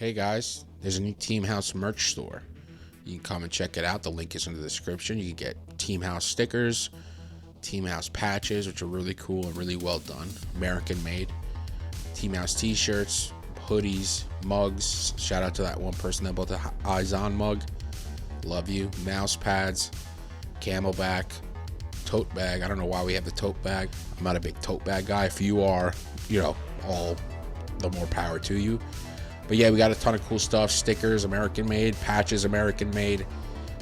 Hey guys, there's a new Team House merch store. You can come and check it out. The link is in the description. You can get Team House stickers, Team House patches, which are really cool and really well done, American made. Team House t-shirts, hoodies, mugs. Shout out to that one person that bought the Eyes On mug. Love you. Mouse pads, camelback, tote bag. I don't know why we have the tote bag. I'm not a big tote bag guy. If you are, all the more power to you. But yeah, we got a ton of cool stuff. Stickers, American made. Patches, American made.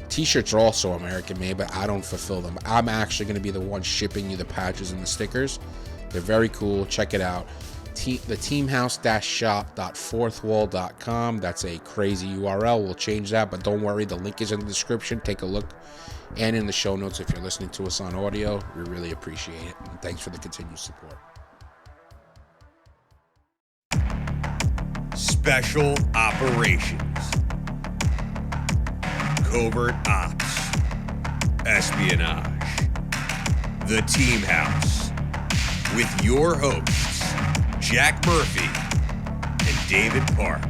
T-shirts are also American made, but I don't fulfill them. I'm actually going to be the one shipping you the patches and the stickers. They're very cool. Check it out. The teamhouse-shop.fourthwall.com. That's a crazy URL. We'll change that, but don't worry. The link is in the description. Take a look. And in the show notes if you're listening to us on audio. We really appreciate it. And thanks for the continued support. Special operations, covert ops, espionage, the Team House, with your hosts, Jack Murphy and David Park.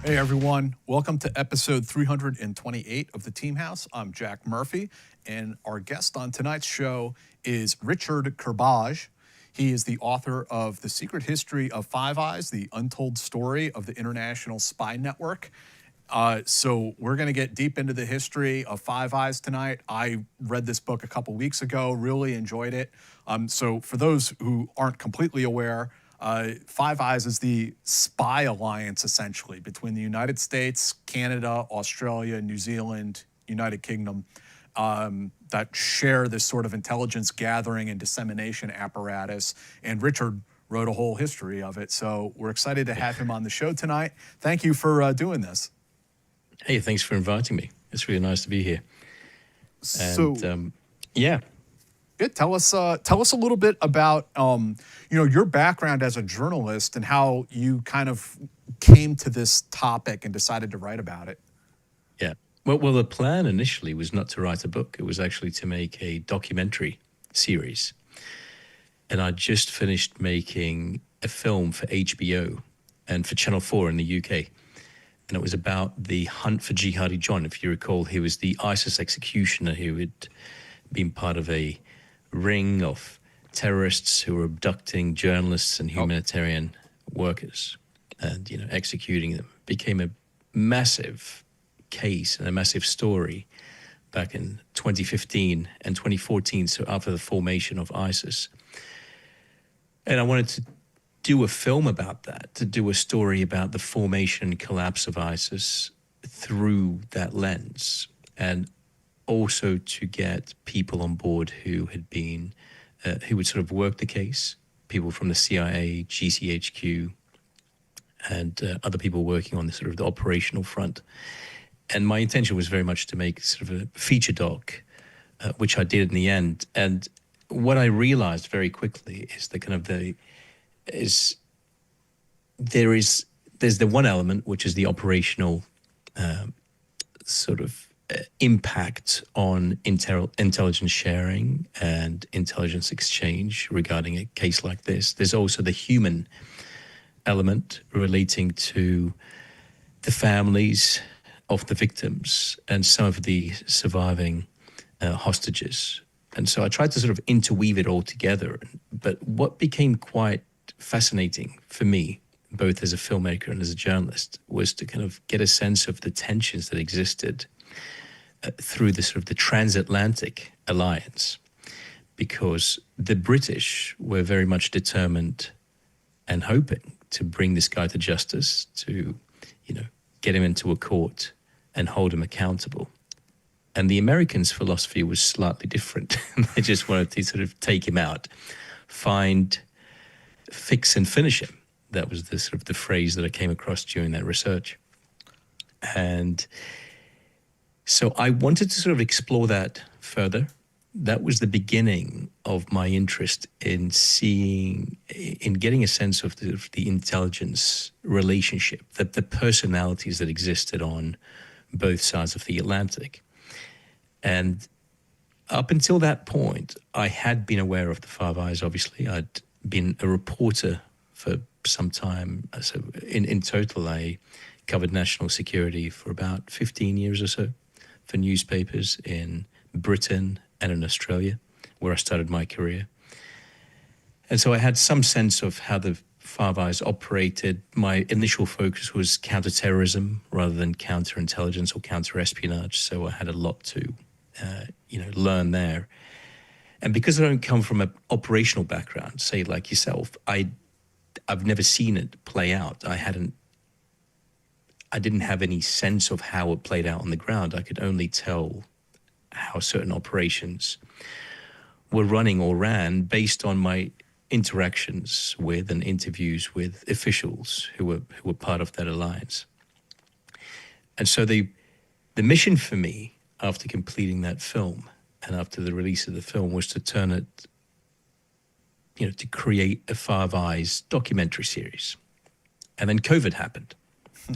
Hey everyone, welcome to episode 328 of the Team House. I'm Jack Murphy, and our guest on tonight's show is Richard Kerbaj. He is the author of The Secret History of Five Eyes, the untold story of the international spy network. So we're going to get deep into the history of Five Eyes tonight. I read this book a couple weeks ago, really enjoyed it. So for those who aren't completely aware, Five Eyes is the spy alliance, essentially, between the United States, Canada, Australia, New Zealand, United Kingdom, that share this sort of intelligence gathering and dissemination apparatus. And Richard wrote a whole history of it. So we're excited to have him on the show tonight. Thank you for doing this. Hey, thanks for inviting me. It's really nice to be here. And, yeah. Good. Tell us a little bit about your background as a journalist and how you kind of came to this topic and decided to write about it. Yeah. Well, the plan initially was not to write a book. It was actually to make a documentary series. And I just finished making a film for HBO and for Channel 4 in the UK. And it was about the hunt for Jihadi John. If you recall, he was the ISIS executioner who had been part of a ring of terrorists who were abducting journalists and humanitarian workers and, executing them. Became a massive case and a massive story back in 2015 and 2014, so after the formation of ISIS. And I wanted to do a film about that, to do a story about the formation and collapse of ISIS through that lens, and also to get people on board who had been, who would sort of work the case, people from the CIA, GCHQ, and other people working on the sort of the operational front. And my intention was very much to make sort of a feature doc, which I did in the end. And what I realized very quickly is the kind of there's the one element, which is the operational sort of impact on intelligence sharing and intelligence exchange regarding a case like this. There's also the human element relating to the families of the victims and some of the surviving hostages. And so I tried to sort of interweave it all together. But what became quite fascinating for me, both as a filmmaker and as a journalist, was to kind of get a sense of the tensions that existed through the sort of the transatlantic alliance, because the British were very much determined and hoping to bring this guy to justice, to, get him into a court and hold him accountable. And the Americans' philosophy was slightly different. They just wanted to sort of take him out, find, fix and finish him. That was the sort of the phrase that I came across during that research. And so I wanted to sort of explore that further. That was the beginning of my interest in getting a sense of the intelligence relationship, the personalities that existed on both sides of the Atlantic. And up until that point, I had been aware of the Five Eyes, obviously. I'd been a reporter for some time. So in total, I covered national security for about 15 years or so for newspapers in Britain and in Australia, where I started my career. And so I had some sense of how the Five Eyes operated. My initial focus was counterterrorism rather than counterintelligence or counterespionage. So I had a lot to, learn there. And because I don't come from an operational background, say like yourself, I've never seen it play out. I didn't have any sense of how it played out on the ground. I could only tell how certain operations were running or ran based on my interactions with and interviews with officials who were part of that alliance. And so the mission for me after completing that film and after the release of the film was to turn it, to create a Five Eyes documentary series. And then COVID happened.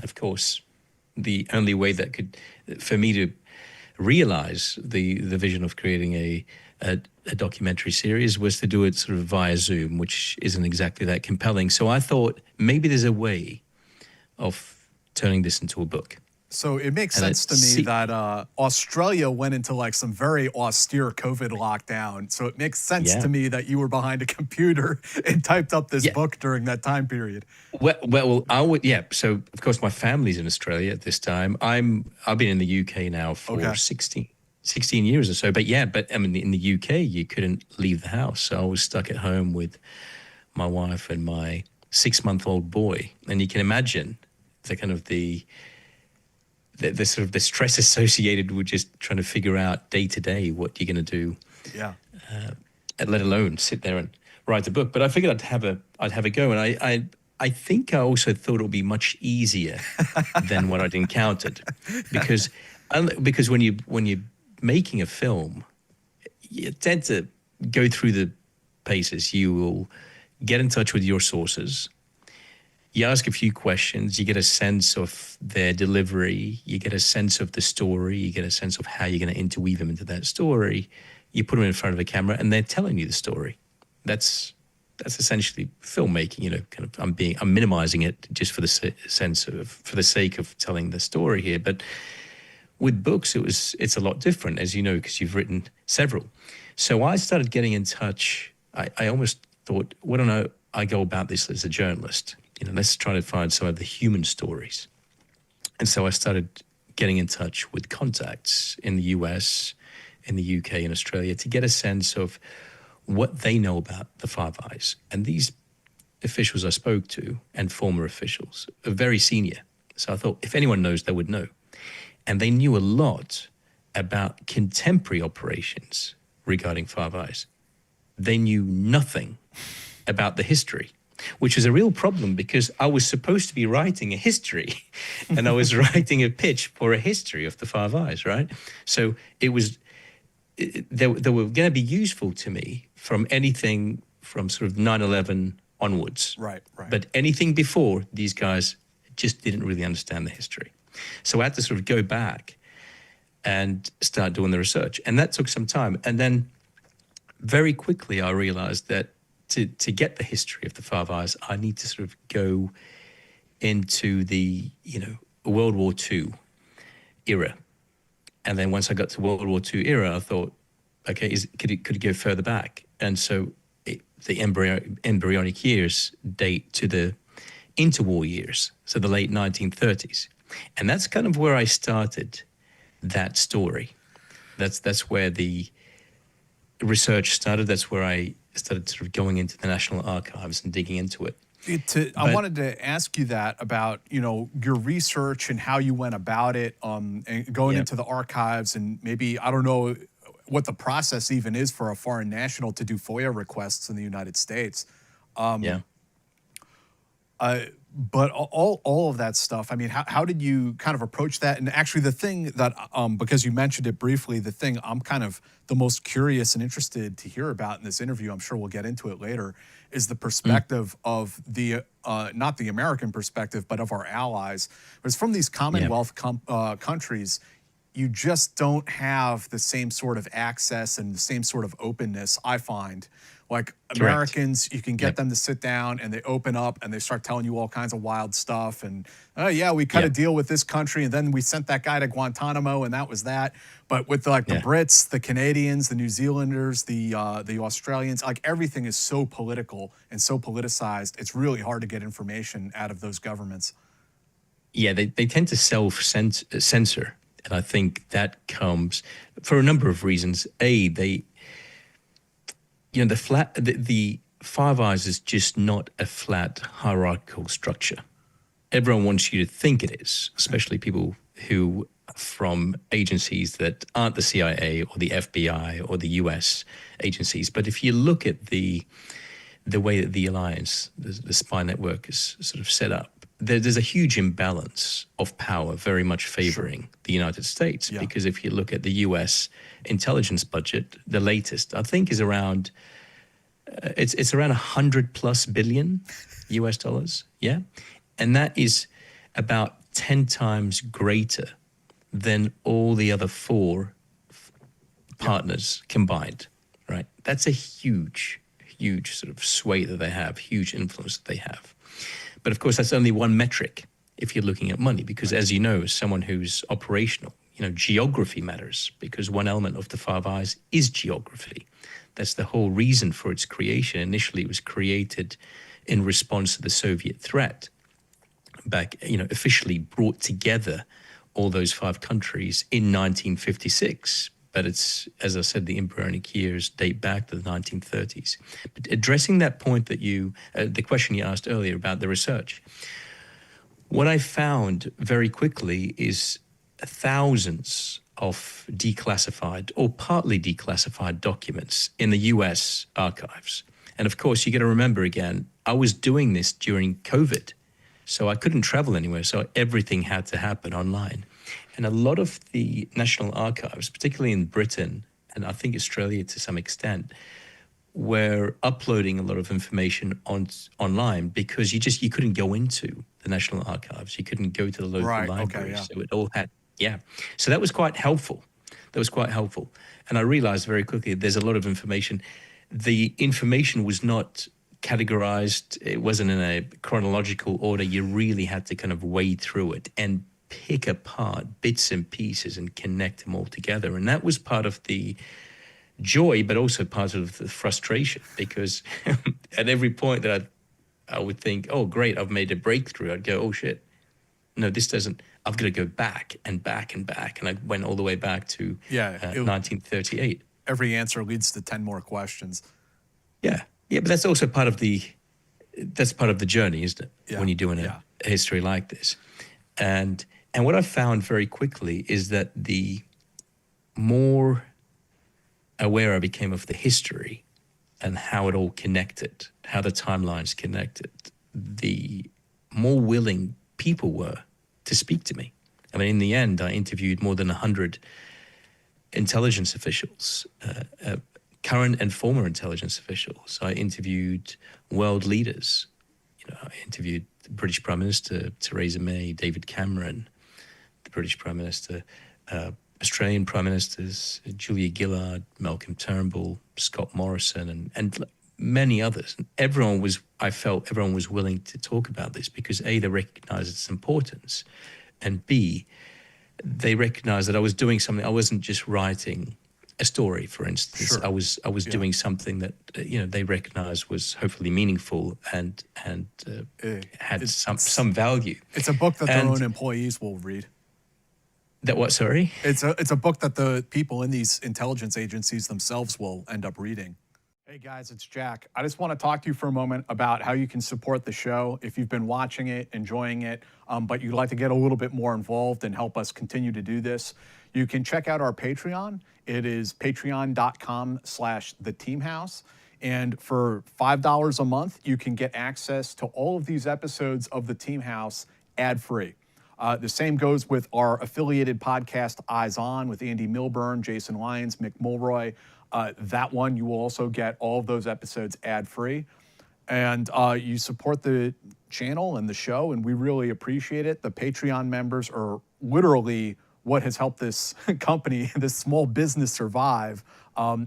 Of course, the only way for me to realize the vision of creating a documentary series was to do it sort of via Zoom, which isn't exactly that compelling. So I thought maybe there's a way of turning this into a book. So it makes sense to me that Australia went into like some very austere COVID lockdown. So it makes sense to me that you were behind a computer and typed up this book during that time period. Well, I would, So of course my family's in Australia at this time. I've been in the UK now for 16 years or so. But I mean, in the UK, you couldn't leave the house. So I was stuck at home with my wife and my 6-month-old boy. And you can imagine the kind of the sort of the stress associated with just trying to figure out day to day what you're going to do. Yeah. Let alone sit there and write a book. But I figured I'd have a go. And I think I also thought it would be much easier than what I'd encountered, because when you're making a film, you tend to go through the paces. You will get in touch with your sources. You ask a few questions, you get a sense of their delivery, you get a sense of the story, you get a sense of how you're going to interweave them into that story. You put them in front of a camera and they're telling you the story. That's essentially filmmaking, kind of I'm minimizing it just for the sake of telling the story here. But with books, it's a lot different, as you know, because you've written several. So I started getting in touch. I almost thought, why don't I go about this as a journalist? Let's try to find some of the human stories. And so I started getting in touch with contacts in the US, in the UK, and Australia to get a sense of what they know about the Five Eyes. And these officials I spoke to, and former officials, are very senior. So I thought if anyone knows, they would know. And they knew a lot about contemporary operations regarding Five Eyes. They knew nothing about the history, which was a real problem because I was supposed to be writing a history and I was writing a pitch for a history of the Five Eyes, right? So they were going to be useful to me from anything from sort of 9/11 onwards. Right. But anything before, these guys just didn't really understand the history. So I had to sort of go back and start doing the research. And that took some time. And then very quickly I realized that to get the history of the Five Eyes, I need to sort of go into the, World War II era. And then once I got to World War II era, I thought, okay, could it go further back? And so the embryonic years date to the interwar years, so the late 1930s. And that's kind of where I started that story. That's where the research started. That's where I started sort of going into the National Archives and digging into it. I wanted to ask you that about, your research and how you went about it, and going into the archives, and maybe, I don't know what the process even is for a foreign national to do FOIA requests in the United States. But all of that stuff, I mean, how did you kind of approach that? And actually the thing that, because you mentioned it briefly, the thing I'm kind of the most curious and interested to hear about in this interview, I'm sure we'll get into it later, is the perspective of the, not the American perspective, but of our allies. Because from these Commonwealth countries, you just don't have the same sort of access and the same sort of openness, I find, Like Correct. Americans, you can get Yep. them to sit down and they open up and they start telling you all kinds of wild stuff. And, oh, yeah, we cut a Yep. deal with this country and then we sent that guy to Guantanamo and that was that. But with like the Yeah. Brits, the Canadians, the New Zealanders, the Australians, like everything is so political and so politicized. It's really hard to get information out of those governments. Yeah, they tend to self-censor. And I think that comes for a number of reasons. The Five Eyes is just not a flat hierarchical structure. Everyone wants you to think it is, especially people who are from agencies that aren't the CIA or the FBI or the US agencies. But if you look at the way that the alliance, the spy network is sort of set up, there's a huge imbalance of power very much favoring the United States. Yeah. Because if you look at the US intelligence budget, the latest, I think, is around, it's around 100+ billion US dollars. Yeah. And that is about 10 times greater than all the other four partners combined, right? That's a huge sort of sway that they have, huge influence that they have. But of course, that's only one metric if you're looking at money, because as you know, as someone who's operational, geography matters, because one element of the Five Eyes is geography. That's the whole reason for its creation. Initially, it was created in response to the Soviet threat. Back, officially brought together all those 5 countries in 1956. But it's, as I said, the embryonic years date back to the 1930s. But addressing that point that the question you asked earlier about the research, what I found very quickly is thousands of declassified or partly declassified documents in the US archives. And of course, you got to remember again, I was doing this during COVID. So I couldn't travel anywhere. So everything had to happen online. And a lot of the national archives, particularly in Britain, and I think Australia to some extent, were uploading a lot of information online because you couldn't go into the national archives. You couldn't go to the local library. Yeah. So it all had, So that was quite helpful. And I realized very quickly there's a lot of information. The information was not categorized. It wasn't in a chronological order. You really had to kind of wade through it and pick apart bits and pieces and connect them all together. And that was part of the joy, but also part of the frustration, because at every point that I would think, oh, great, I've made a breakthrough, I'd go, oh, shit, no, this doesn't, I've got to go back and back and back. And I went all the way back to 1938. Every answer leads to 10 more questions. Yeah, but that's also part of the journey, isn't it? Yeah. When you're doing a history like this. And what I found very quickly is that the more aware I became of the history and how it all connected, how the timelines connected, the more willing people were to speak to me. I mean, in the end, I interviewed more than 100 intelligence officials, current and former intelligence officials. I interviewed world leaders. I interviewed the British Prime Minister, Theresa May, David Cameron, the British Prime Minister, Australian Prime Ministers, Julia Gillard, Malcolm Turnbull, Scott Morrison, and many others. And I felt everyone was willing to talk about this because A, they recognized its importance, and B, they recognized that I was doing something. I wasn't just writing a story, for instance. Sure. I was doing something that they recognized was hopefully meaningful and had some value. It's a book that their own employees will read. That what? Sorry? It's a book that the people in these intelligence agencies themselves will end up reading. Hey guys, it's Jack. I just want to talk to you for a moment about how you can support the show if you've been watching it, enjoying it, but you'd like to get a little bit more involved and help us continue to do this. You can check out our Patreon. It is patreon.com/theteamhouse. And for $5 a month, you can get access to all of these episodes of The Team House ad-free. The same goes with our affiliated podcast, Eyes On, with Andy Milburn, Jason Lyons, Mick Mulroy. That one, you will also get all of those episodes ad-free. And you support the channel and the show, and we really appreciate it. The Patreon members are literally what has helped this company, this small business survive,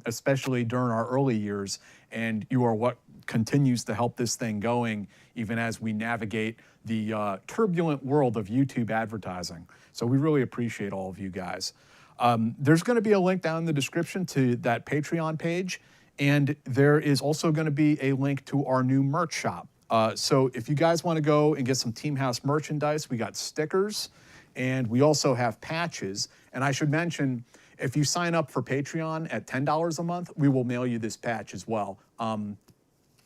especially during our early years. and you are what continues to help this thing going, even as we navigate the turbulent world of YouTube advertising. So we really appreciate all of you guys. There's going to be a link down in the description to that Patreon page, and there is also going to be a link to our new merch shop. So if you guys want to go and get some Team House merchandise, we got stickers, and we also have patches. And I should mention, if you sign up for Patreon at $10 a month, we will mail you this patch as well.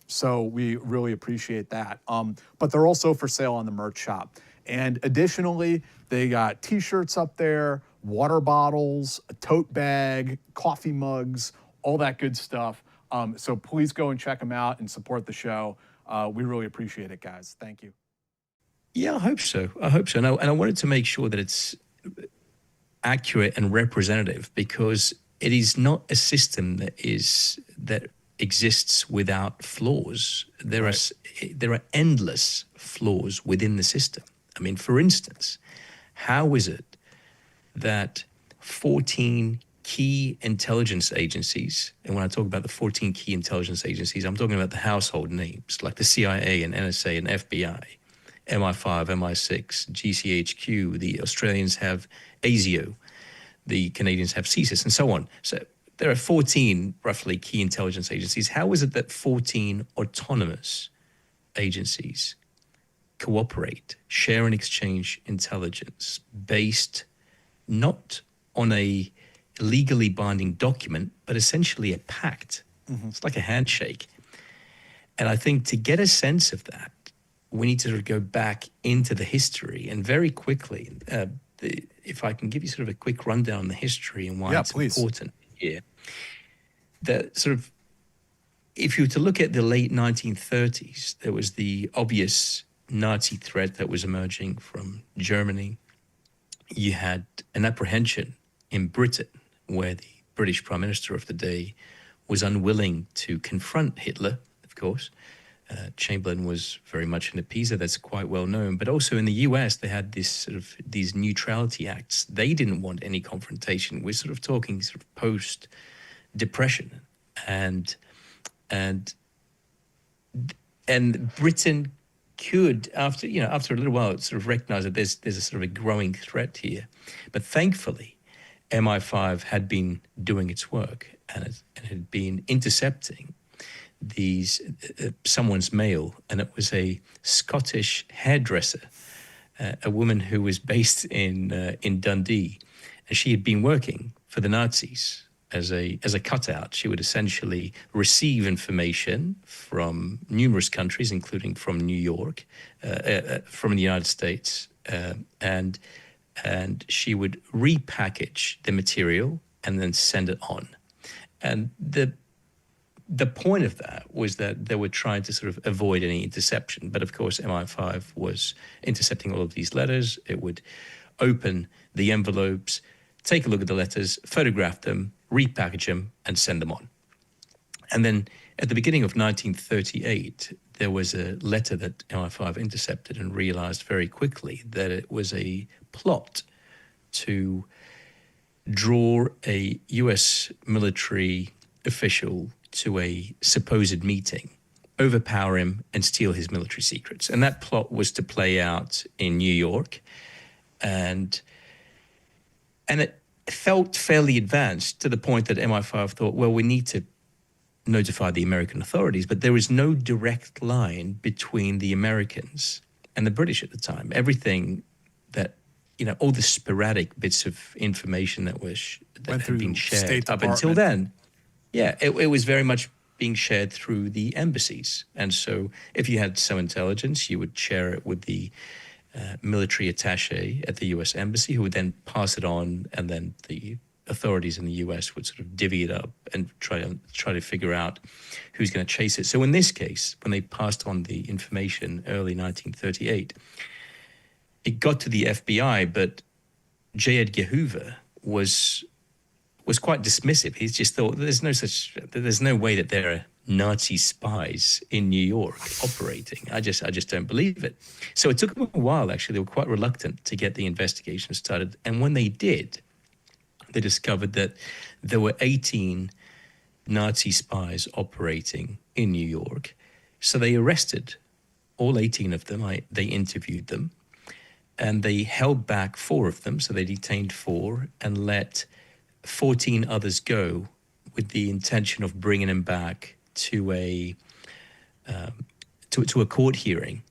So we really appreciate that. But they're also for sale on the merch shop. And additionally, they got t-shirts up there, water bottles, a tote bag, coffee mugs, all that good stuff. So please go and check them out and support the show. We really appreciate it, guys. Thank you. Yeah, I hope so. I hope so. And I wanted to make sure that it's accurate and representative, because it is not a system that exists without flaws. There are endless flaws within the system. I mean, for instance, how is it that 14 key intelligence agencies, and when I talk about the 14 key intelligence agencies, I'm talking about the household names like the CIA and NSA and FBI, MI5, MI6, GCHQ, the Australians have ASIO, the Canadians have CSIS, and so on. So there are 14 roughly key intelligence agencies. How is it that 14 autonomous agencies cooperate, share and exchange intelligence based not on a legally binding document, but essentially a pact? It's like a handshake. And I think to get a sense of that, we need to sort of go back into the history, and very quickly, if I can give you sort of a quick rundown on the history and why it's important here. That sort of, if you were to look at the late 1930s, there was the obvious Nazi threat that was emerging from Germany. You had an apprehension in Britain, where the British Prime Minister of the day was unwilling to confront Hitler, of course. Chamberlain was very much an appeaser, that's quite well known. But also in the US, they had these neutrality acts. They didn't want any confrontation. We're sort of talking sort of post-Depression. And Britain could, after a little while, sort of recognize that there's a sort of a growing threat here. But thankfully, MI5 had been doing its work and it had been intercepting someone's mail, and it was a Scottish hairdresser, a woman who was based in Dundee, and she had been working for the Nazis as a cutout. She would essentially receive information from numerous countries, including from New York, from the United States, and she would repackage the material and then send it on. And the point of that was that they were trying to sort of avoid any interception. But of course, MI5 was intercepting all of these letters. It would open the envelopes, take a look at the letters, photograph them, repackage them, and send them on. And then at the beginning of 1938, there was a letter that MI5 intercepted and realized very quickly that it was a plot to draw a U.S. military official to a supposed meeting, overpower him, and steal his military secrets. And that plot was to play out in New York. And it felt fairly advanced to the point that MI5 thought, well, we need to notify the American authorities, but there was no direct line between the Americans and the British at the time. Everything that, all the sporadic bits of information that had been shared up until then, it was very much being shared through the embassies. And so if you had some intelligence, you would share it with the military attaché at the U.S. Embassy, who would then pass it on, and then the authorities in the U.S. would sort of divvy it up and try to figure out who's going to chase it. So in this case, when they passed on the information early 1938, it got to the FBI, but J. Edgar Hoover was quite dismissive. He just thought there's no way that there are Nazi spies in New York operating. I just don't believe it. So it took them a while, actually. They were quite reluctant to get the investigation started. And when they did, they discovered that there were 18 Nazi spies operating in New York. So they arrested all 18 of them. They interviewed them, and they held back 4 of them. So they detained 4 and let 14 others go with the intention of bringing them back to a court hearing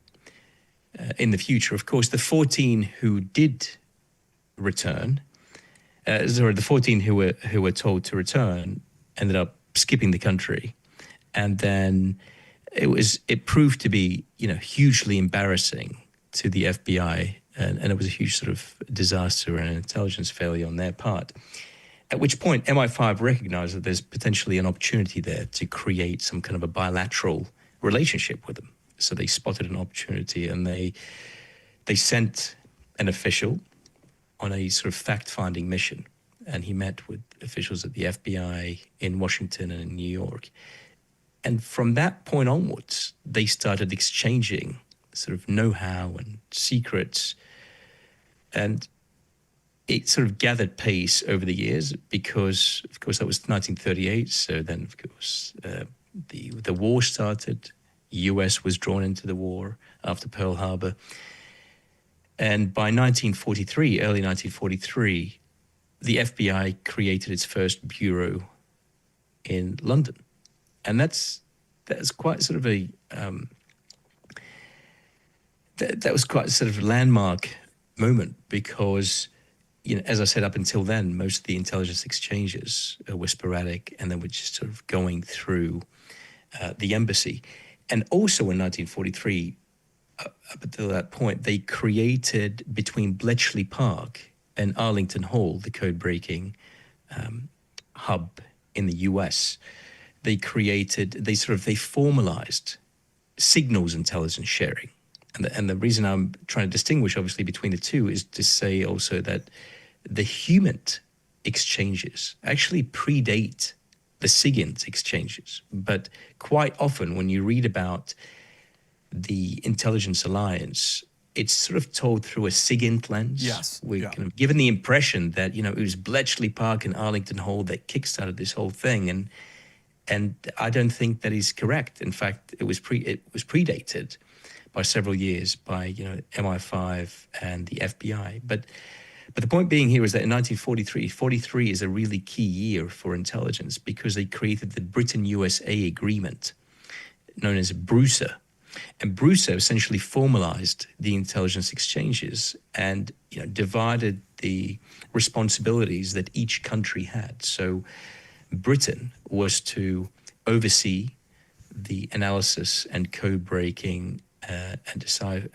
in the future. Of course, the 14 who did return, the 14 who were told to return ended up skipping the country, and then it proved to be hugely embarrassing to the FBI, and it was a huge sort of disaster and an intelligence failure on their part. At which point MI5 recognized that there's potentially an opportunity there to create some kind of a bilateral relationship with them. So they spotted an opportunity, and they sent an official on a sort of fact-finding mission, and he met with officials at the FBI in Washington and in New York. And from that point onwards, they started exchanging sort of know-how and secrets, and it sort of gathered pace over the years because, of course, that was 1938. So then, of course, the war started. U.S. was drawn into the war after Pearl Harbor. And by 1943, early 1943, the FBI created its first bureau in London. And that's quite sort of a that was quite a sort of landmark moment because, as I said, up until then, most of the intelligence exchanges were sporadic, and they were just sort of going through the embassy. And also in 1943, up until that point, they created between Bletchley Park and Arlington Hall, the code-breaking hub in the U.S., they formalized signals intelligence sharing. And the reason I'm trying to distinguish, obviously, between the two is to say also that the human exchanges actually predate the SIGINT exchanges. But quite often when you read about the intelligence alliance, it's sort of told through a SIGINT lens. Yes. We're kind of given the impression that, it was Bletchley Park and Arlington Hall that kickstarted this whole thing. And I don't think that is correct. In fact, it was predated by several years by MI5 and the FBI. But the point being here is that in 1943 is a really key year for intelligence because they created the Britain-USA agreement known as BRUSA. And BRUSA essentially formalized the intelligence exchanges and divided the responsibilities that each country had. So Britain was to oversee the analysis and code breaking and decide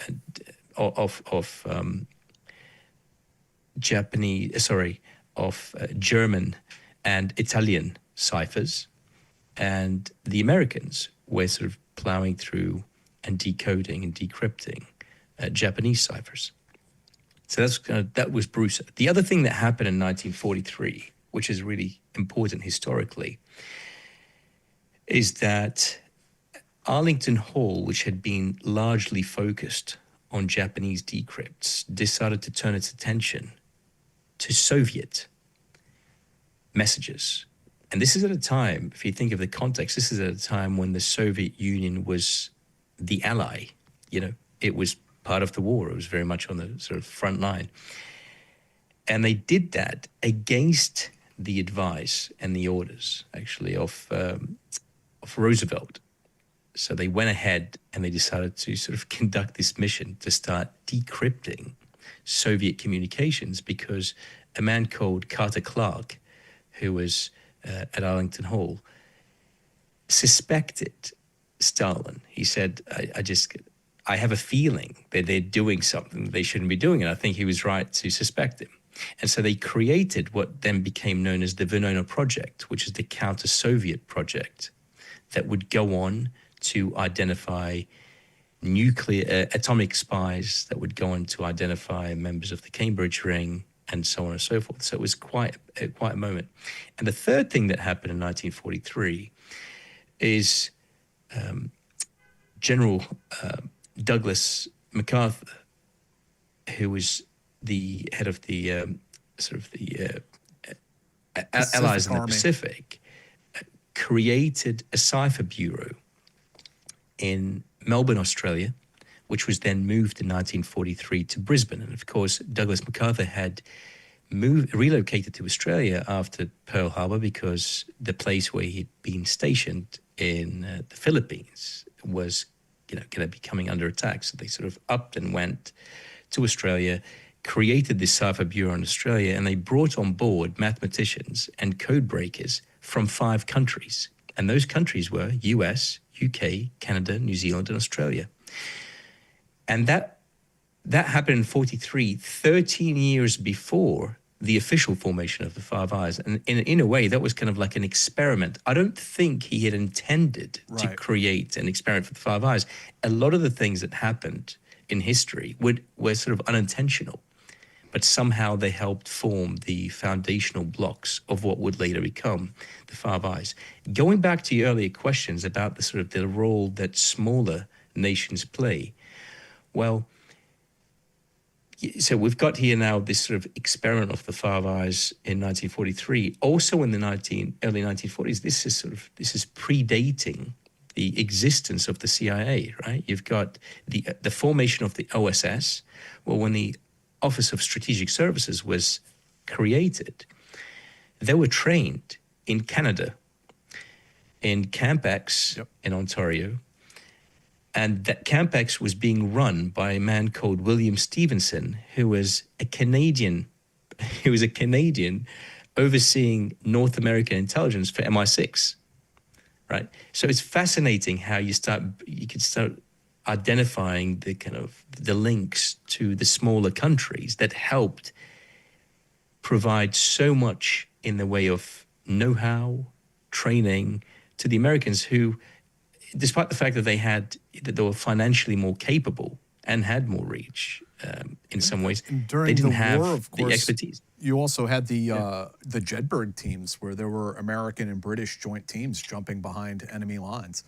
of German and Italian ciphers, and the Americans were sort of plowing through and decoding and decrypting Japanese ciphers. So that was BRUSA. The other thing that happened in 1943, which is really important historically, is that Arlington Hall, which had been largely focused on Japanese decrypts, decided to turn its attention to Soviet messages. And this is at a time, if you think of the context, this is at a time when the Soviet Union was the ally. It was part of the war. It was very much on the sort of front line. And they did that against the advice and the orders, actually, of Roosevelt. So they went ahead and they decided to sort of conduct this mission to start decrypting Soviet communications because a man called Carter Clark, who was at Arlington Hall, suspected Stalin. He said, I have a feeling that they're doing something they shouldn't be doing. And I think he was right to suspect him. And so they created what then became known as the Venona Project, which is the counter-Soviet project that would go on to identify atomic spies, that would go on to identify members of the Cambridge Ring, and so on and so forth. So it was quite a moment. And the third thing that happened in 1943 is General Douglas MacArthur, who was the head of the Allies in the Pacific, created a cipher bureau in Melbourne, Australia, which was then moved in 1943 to Brisbane. And of course, Douglas MacArthur had relocated to Australia after Pearl Harbor because the place where he'd been stationed in the Philippines was, going to be coming under attack. So they sort of upped and went to Australia, created this cipher bureau in Australia, and they brought on board mathematicians and code breakers from 5 countries. And those countries were US, UK, Canada, New Zealand, and Australia. And that happened in 43, 13 years before the official formation of the Five Eyes. And in a way, that was kind of like an experiment. I don't think he had intended to create an experiment for the Five Eyes. A lot of the things that happened in history were sort of unintentional, but somehow they helped form the foundational blocks of what would later become the Five Eyes. Going back to your earlier questions about the role that smaller nations play, well, so we've got here now this sort of experiment of the Five Eyes in 1943. Also in the early 1940s, this is predating the existence of the CIA, right? You've got the formation of the OSS. Well, when the Office of Strategic Services was created, they were trained in Canada, in Camp X in Ontario. And that Camp X was being run by a man called William Stevenson, who was a Canadian. He was a Canadian overseeing North American intelligence for MI6, right? So it's fascinating how you could start identifying the links to the smaller countries that helped provide so much in the way of know-how, training to the Americans who, despite the fact that they were financially more capable and had more reach in some ways, during they didn't the have war, of course, the expertise. You also had the Jedburgh teams, where there were American and British joint teams jumping behind enemy lines.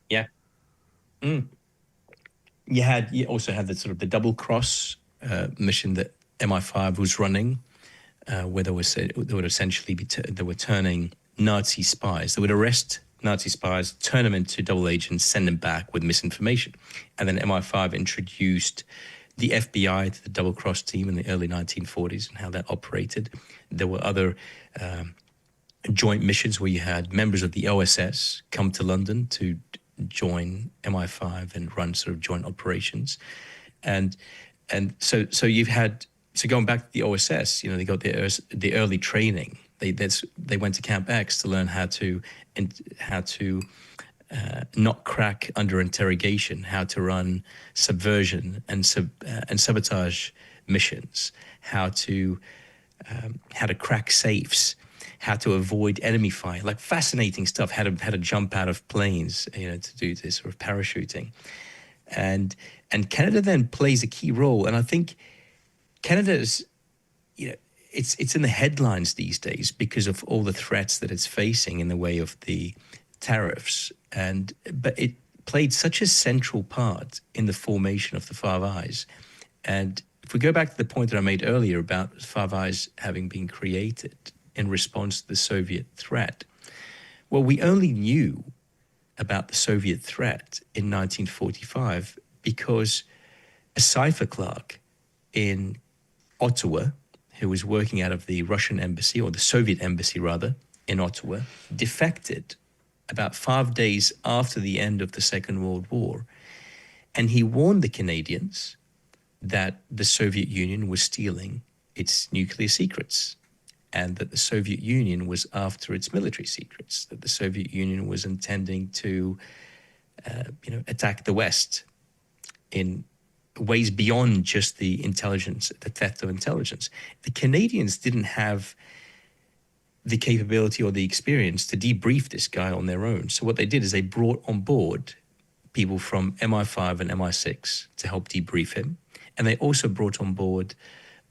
Yeah. You also had the double cross mission that MI5 was running, where they would essentially they were turning Nazi spies. They would arrest Nazi spies, turn them into double agents, send them back with misinformation. And then MI5 introduced the FBI to the double cross team in the early 1940s and how that operated. There were other joint missions where you had members of the OSS come to London to join MI5 and run sort of joint operations. And so you've had, so going back to the OSS, they got the early training. They went to Camp X to learn how to not crack under interrogation, how to run subversion and sabotage missions, how to crack safes, how to avoid enemy fire, like fascinating stuff. How to jump out of planes, to do this sort of parachuting, and Canada then plays a key role. And I think Canada's, it's in the headlines these days because of all the threats that it's facing in the way of the tariffs. But it played such a central part in the formation of the Five Eyes. And if we go back to the point that I made earlier about Five Eyes having been created in response to the Soviet threat, well, we only knew about the Soviet threat in 1945 because a cipher clerk in Ottawa, who was working out of the Russian embassy, or the Soviet embassy rather, in Ottawa, defected about 5 days after the end of the Second World War. And he warned the Canadians that the Soviet Union was stealing its nuclear secrets, and that the Soviet Union was after its military secrets, that the Soviet Union was intending to attack the West in ways beyond just the intelligence, the theft of intelligence. The Canadians didn't have the capability or the experience to debrief this guy on their own. So what they did is they brought on board people from MI5 and MI6 to help debrief him. And they also brought on board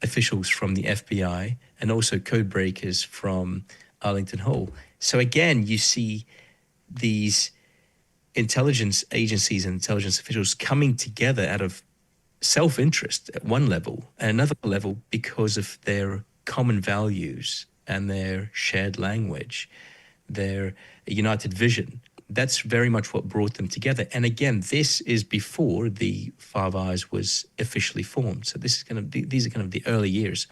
officials from the FBI and also code breakers from Arlington Hall. So again, you see these intelligence agencies and intelligence officials coming together out of self-interest at one level, and another level because of their common values and their shared language, their united vision. That's very much what brought them together. And again, this is before the Five Eyes was officially formed. So this is these are kind of the early years.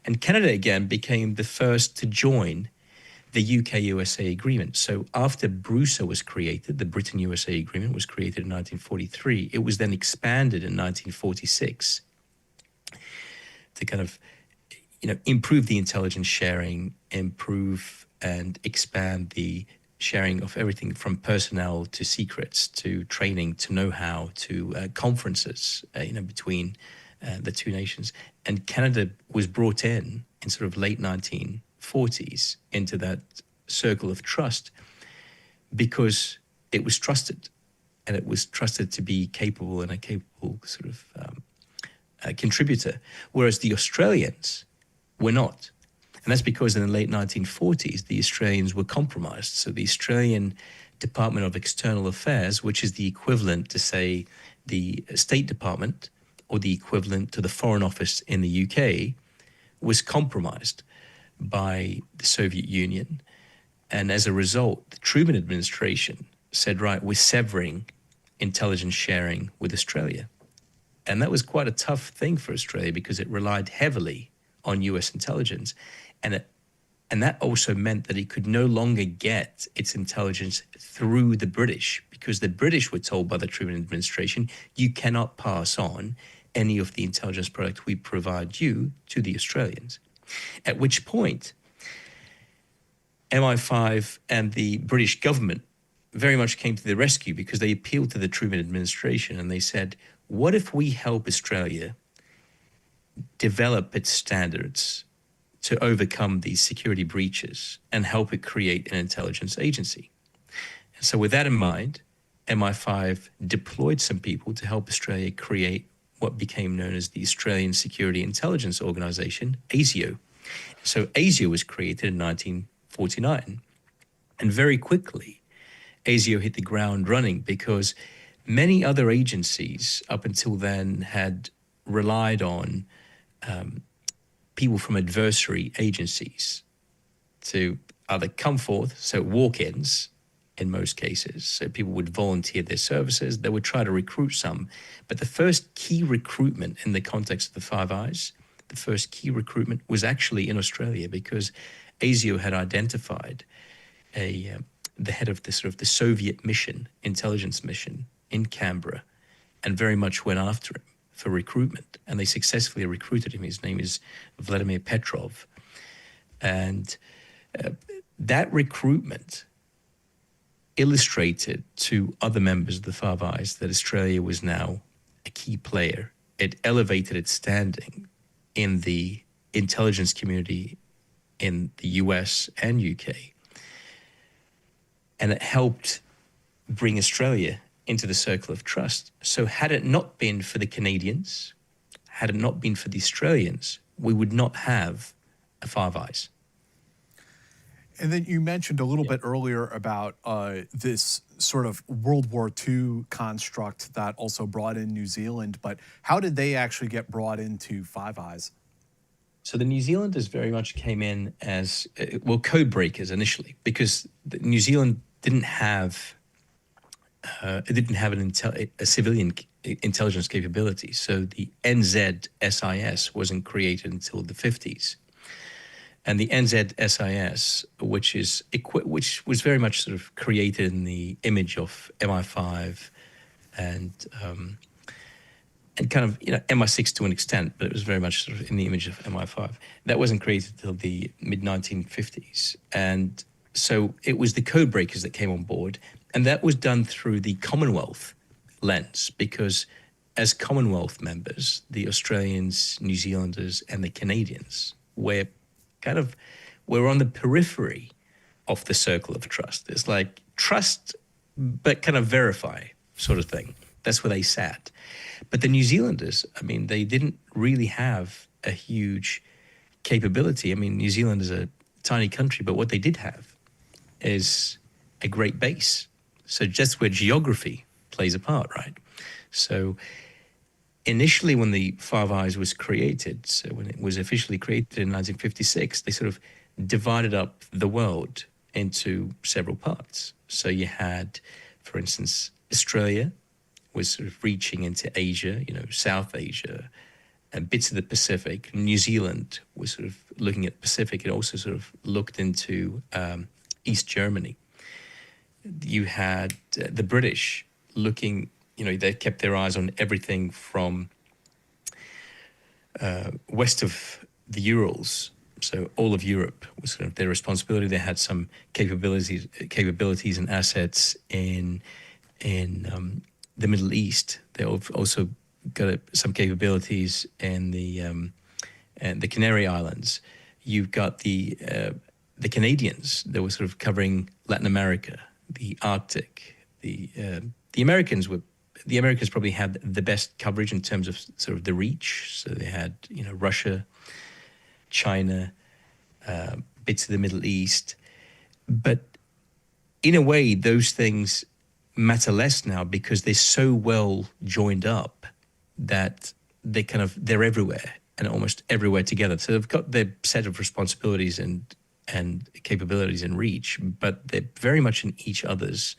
And Canada, again, became the first to join the UK-USA agreement. So after BRUSA was created, the Britain-USA agreement was created in 1943. It was then expanded in 1946 to kind of, improve the intelligence sharing, improve and expand the sharing of everything from personnel to secrets to training to know-how to conferences, between the two nations. And Canada was brought in sort of late 1940s into that circle of trust because it was trusted, and it was trusted to be capable and a capable sort of contributor, whereas the Australians were not. And that's because in the late 1940s, the Australians were compromised. So the Australian Department of External Affairs, which is the equivalent to, say, the State Department or the equivalent to the Foreign Office in the UK, was compromised by the Soviet Union. And as a result, the Truman administration said, right, we're severing intelligence sharing with Australia. And that was quite a tough thing for Australia because it relied heavily on US intelligence. And that also meant that it could no longer get its intelligence through the British, because the British were told by the Truman administration, you cannot pass on any of the intelligence product we provide you to the Australians. At which point, MI5 and the British government very much came to the rescue because they appealed to the Truman administration and they said, what if we help Australia develop its standards to overcome these security breaches and help it create an intelligence agency? And so with that in mind, MI5 deployed some people to help Australia create what became known as the Australian Security Intelligence Organization, ASIO. So ASIO was created in 1949. And very quickly, ASIO hit the ground running because many other agencies up until then had relied on people from adversary agencies to either come forth, so walk-ins in most cases, so people would volunteer their services, they would try to recruit some. But the first key recruitment in the context of the Five Eyes, the first key recruitment was actually in Australia because ASIO had identified the head of the Soviet mission, intelligence mission in Canberra, and very much went after him for recruitment, and they successfully recruited him. His name is Vladimir Petrov. And that recruitment illustrated to other members of the Five Eyes that Australia was now a key player. It elevated its standing in the intelligence community in the US and UK. And it helped bring Australia into the circle of trust. So had it not been for the Canadians, had it not been for the Australians, we would not have a Five Eyes. And then you mentioned a little bit earlier about this sort of World War II construct that also brought in New Zealand, but how did they actually get brought into Five Eyes? So the New Zealanders very much came in as, code breakers initially, because New Zealand didn't have a civilian intelligence capability. So the NZSIS wasn't created until the 50s. And the NZSIS, which was very much sort of created in the image of MI5 and kind of, MI6 to an extent, but it was very much sort of in the image of MI5. That wasn't created until the mid-1950s. And so it was the code breakers that came on board, and that was done through the Commonwealth lens, because as Commonwealth members, the Australians, New Zealanders, and the Canadians we're on the periphery of the circle of trust. It's like trust, but kind of verify sort of thing. That's where they sat. But the New Zealanders, they didn't really have a huge capability. New Zealand is a tiny country, but what they did have is a great base. So just where geography plays a part, right? So initially when the Five Eyes was created, so when it was officially created in 1956, they sort of divided up the world into several parts. So you had, for instance, Australia was sort of reaching into Asia, South Asia, and bits of the Pacific. New Zealand was sort of looking at the Pacific. It also sort of looked into East Germany. You had the British looking, they kept their eyes on everything from west of the Urals. So all of Europe was sort of their responsibility. They had some capabilities and assets in the Middle East. They also got some capabilities in the Canary Islands. You've got the Canadians that were sort of covering Latin America, the Arctic. The Americans probably had the best coverage in terms of sort of the reach. So they had Russia, China, bits of the Middle East, but in a way those things matter less now because they're so well joined up that they're everywhere and almost everywhere together. So they've got their set of responsibilities and capabilities and reach, but they're very much in each other's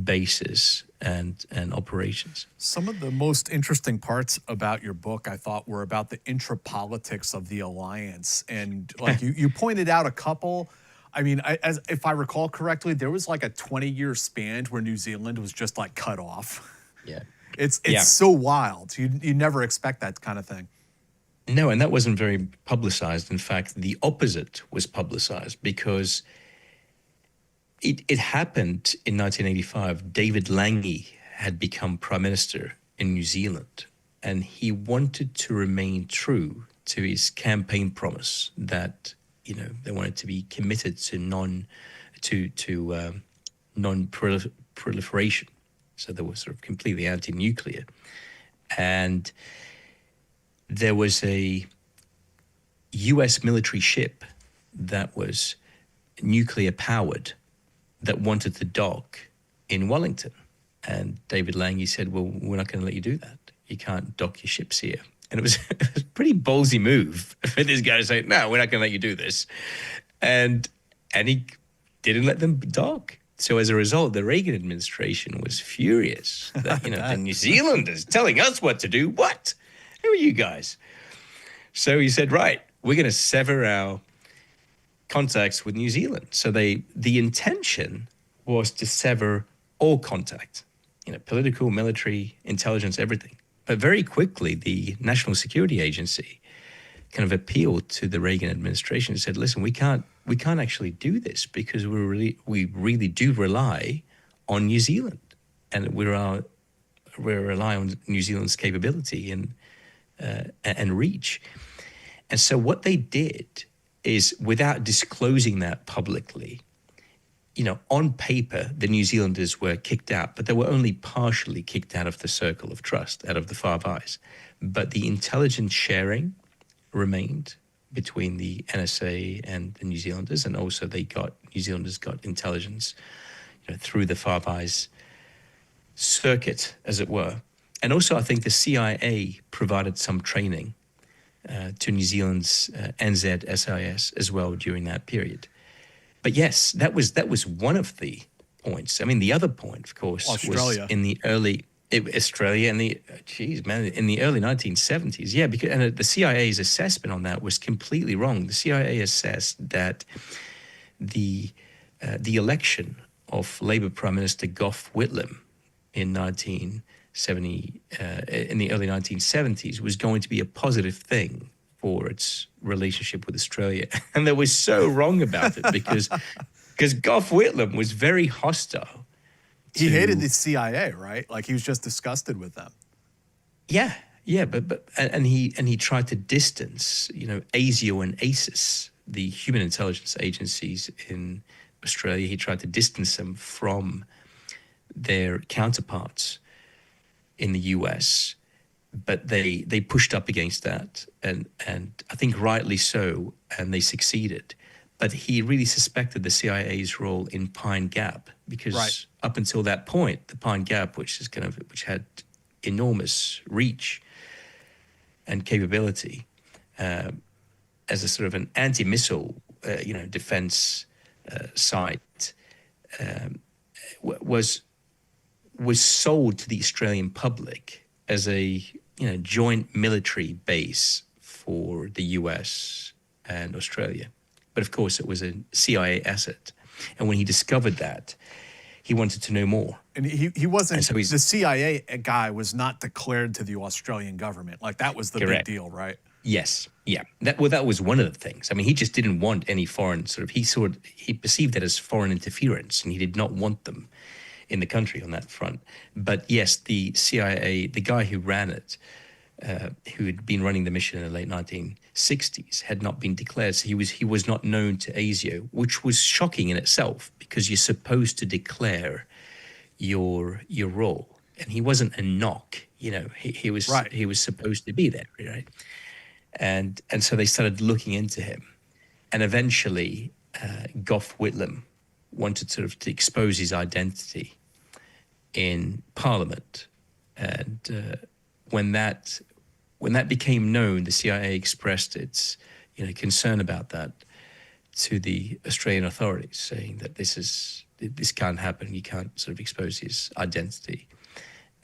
bases and operations. Some of the most interesting parts about your book, I thought, were about the intrapolitics of the alliance. And like you pointed out a couple. I mean, if I recall correctly, there was like a 20-year span where New Zealand was just like cut off. Yeah. It's so wild. You never expect that kind of thing. No, and that wasn't very publicized. In fact, the opposite was publicized because it happened in 1985. David Lange had become prime minister in New Zealand, and he wanted to remain true to his campaign promise that they wanted to be committed to non-proliferation. So they were sort of completely anti-nuclear, and there was a U.S. military ship that was nuclear powered that wanted to dock in Wellington. And David Lange said, well, we're not going to let you do that. You can't dock your ships here. And it was a pretty ballsy move for this guy to say, no, we're not going to let you do this. And he didn't let them dock. So as a result, the Reagan administration was furious that, the New Zealanders telling us what to do. What? Who are you guys? So he said, right, we're going to sever our contacts with New Zealand. So the intention was to sever all contact, political, military, intelligence, everything. But very quickly, the National Security Agency kind of appealed to the Reagan administration and said, listen, we can't actually do this because we really do rely on New Zealand, and we rely on New Zealand's capability and reach. And so what they did is, without disclosing that publicly, on paper, the New Zealanders were kicked out, but they were only partially kicked out of the circle of trust, out of the Five Eyes. But the intelligence sharing remained between the NSA and the New Zealanders, and also New Zealanders got intelligence through the Five Eyes circuit, as it were. And also, I think the CIA provided some training to New Zealand's NZSIS as well during that period. But yes, that was one of the points. I mean, the other point, of course, Australia. Was in the early Australia in the in the early 1970s. Yeah, because the CIA's assessment on that was completely wrong. The CIA assessed that the election of Labour Prime Minister Gough Whitlam in the early 1970s was going to be a positive thing for its relationship with Australia. And they were so wrong about it because Gough Whitlam was very hostile. He hated the CIA, right? Like he was just disgusted with them. Yeah, but he tried to distance, ASIO and ASIS, the human intelligence agencies in Australia. He tried to distance them from their counterparts in the US, but they pushed up against that, and I think rightly so, and they succeeded. But he really suspected the CIA's role in Pine Gap because up until that point, the Pine Gap, which had enormous reach and capability as a sort of an anti-missile, defense site was sold to the Australian public as a joint military base for the US and Australia. But of course, it was a CIA asset. And when he discovered that, he wanted to know more. And he wasn't, And so the CIA guy was not declared to the Australian government. Like, that was the big deal, right? Yes, yeah. That was one of the things. I mean, he just didn't want any foreign he perceived that as foreign interference, and he did not want them in the country on that front. But yes, the CIA, the guy who ran it, who had been running the mission in the late 1960s, had not been declared. So he was not known to ASIO, which was shocking in itself, because you're supposed to declare your role, and he wasn't a knock. He was right. He was supposed to be there, right? And so they started looking into him, and eventually Gough Whitlam wanted sort of to expose his identity in Parliament, and when that became known, the CIA expressed its concern about that to the Australian authorities, saying that this can't happen. You can't sort of expose his identity.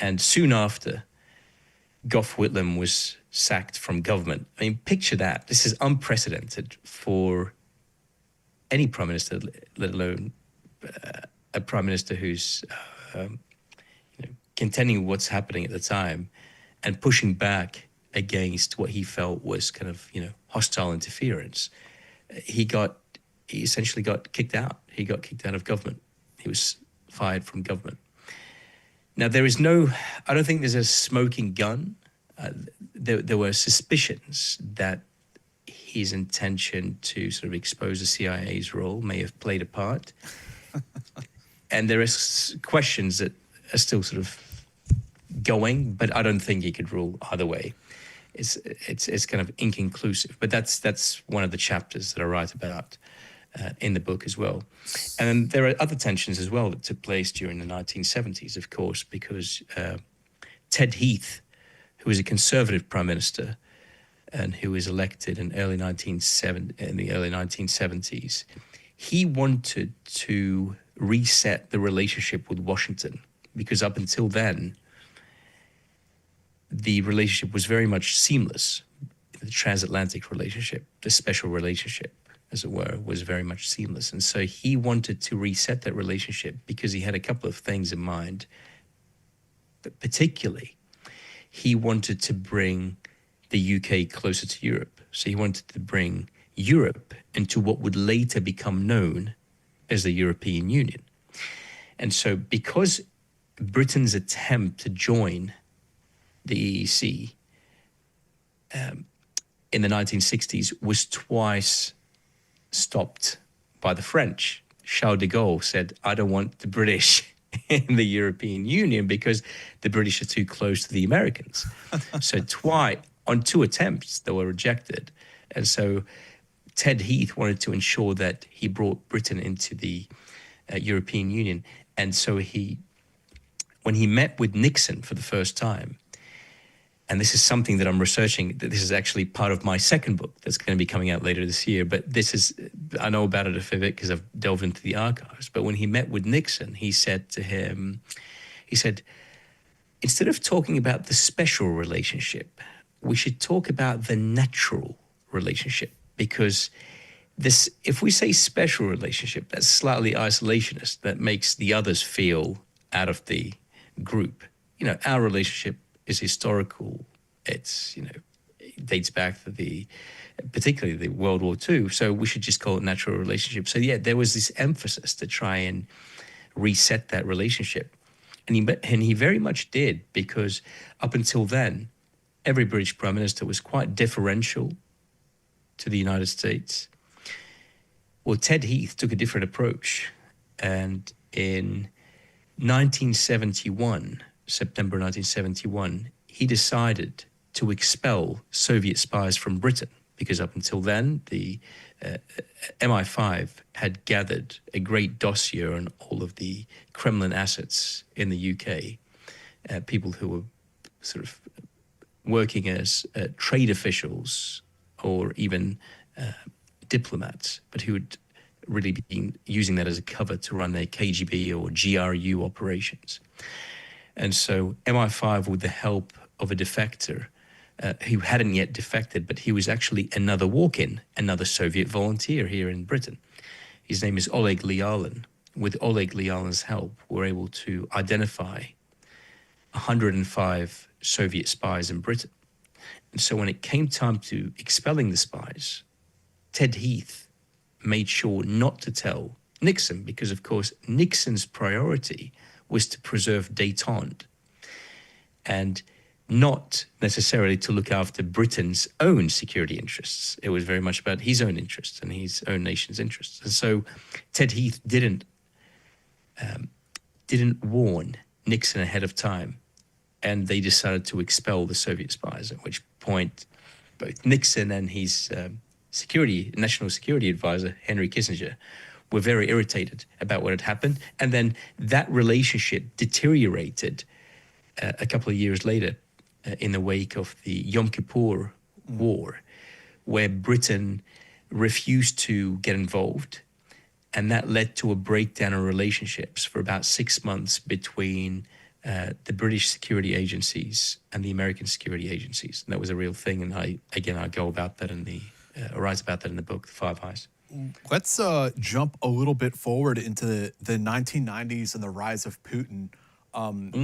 And soon after, Gough Whitlam was sacked from government. I mean, picture that. This is unprecedented for any prime minister, let alone a prime minister who's contending with what's happening at the time and pushing back against what he felt was kind of hostile interference. He essentially got kicked out. He got kicked out of government. He was fired from government. Now, I don't think there's a smoking gun. There were suspicions that his intention to sort of expose the CIA's role may have played a part. And there is questions that are still sort of going, but I don't think he could rule either way. It's kind of inconclusive. But that's one of the chapters that I write about in the book as well. And there are other tensions as well that took place during the 1970s, of course, because Ted Heath, who was a conservative prime minister and who was elected in the early 1970s, he wanted to reset the relationship with Washington, because up until then, the relationship was very much seamless. The transatlantic relationship, the special relationship, as it were, was very much seamless. And so he wanted to reset that relationship because he had a couple of things in mind. But particularly, he wanted to bring the UK closer to Europe. So he wanted to bring Europe into what would later become known as the European Union. And so because Britain's attempt to join the EEC in the 1960s was twice stopped by the French. Charles de Gaulle said, I don't want the British in the European Union because the British are too close to the Americans. So on two attempts, they were rejected. And so Ted Heath wanted to ensure that he brought Britain into the European Union. And so when he met with Nixon for the first time, and this is something that I'm researching, that this is actually part of my second book that's going to be coming out later this year, but I know about it a fair bit because I've delved into the archives. But when he met with Nixon, he said to him, instead of talking about the special relationship, we should talk about the natural relationship, because if we say special relationship, that's slightly isolationist. That makes the others feel out of the group. Our relationship is historical. It dates back to particularly the World War II. So we should just call it natural relationship. So yeah, there was this emphasis to try and reset that relationship. And he very much did, because up until then, every British Prime Minister was quite deferential to the United States. Well, Ted Heath took a different approach. And in 1971, September 1971, he decided to expel Soviet spies from Britain, because up until then, the MI5 had gathered a great dossier on all of the Kremlin assets in the UK, people who were sort of working as trade officials or even diplomats, but who had really been using that as a cover to run their KGB or GRU operations. And so MI5, with the help of a defector who hadn't yet defected, but he was actually another walk-in, another Soviet volunteer here in Britain. His name is Oleg Lyalin. With Oleg Lyalin's help, we're able to identify 105 Soviet spies in Britain. And so when it came time to expelling the spies, Ted Heath made sure not to tell Nixon, because, of course, Nixon's priority was to preserve détente and not necessarily to look after Britain's own security interests. It was very much about his own interests and his own nation's interests. And so Ted Heath didn't warn Nixon ahead of time, and they decided to expel the Soviet spies, at which point both Nixon and his national security advisor, Henry Kissinger, were very irritated about what had happened. And then that relationship deteriorated a couple of years later in the wake of the Yom Kippur War, where Britain refused to get involved. And that led to a breakdown in relationships for about 6 months between the British security agencies and the American security agencies. And that was a real thing. And I go about that write about that in the book, The Five Eyes. Let's jump a little bit forward into the 1990s and the rise of Putin,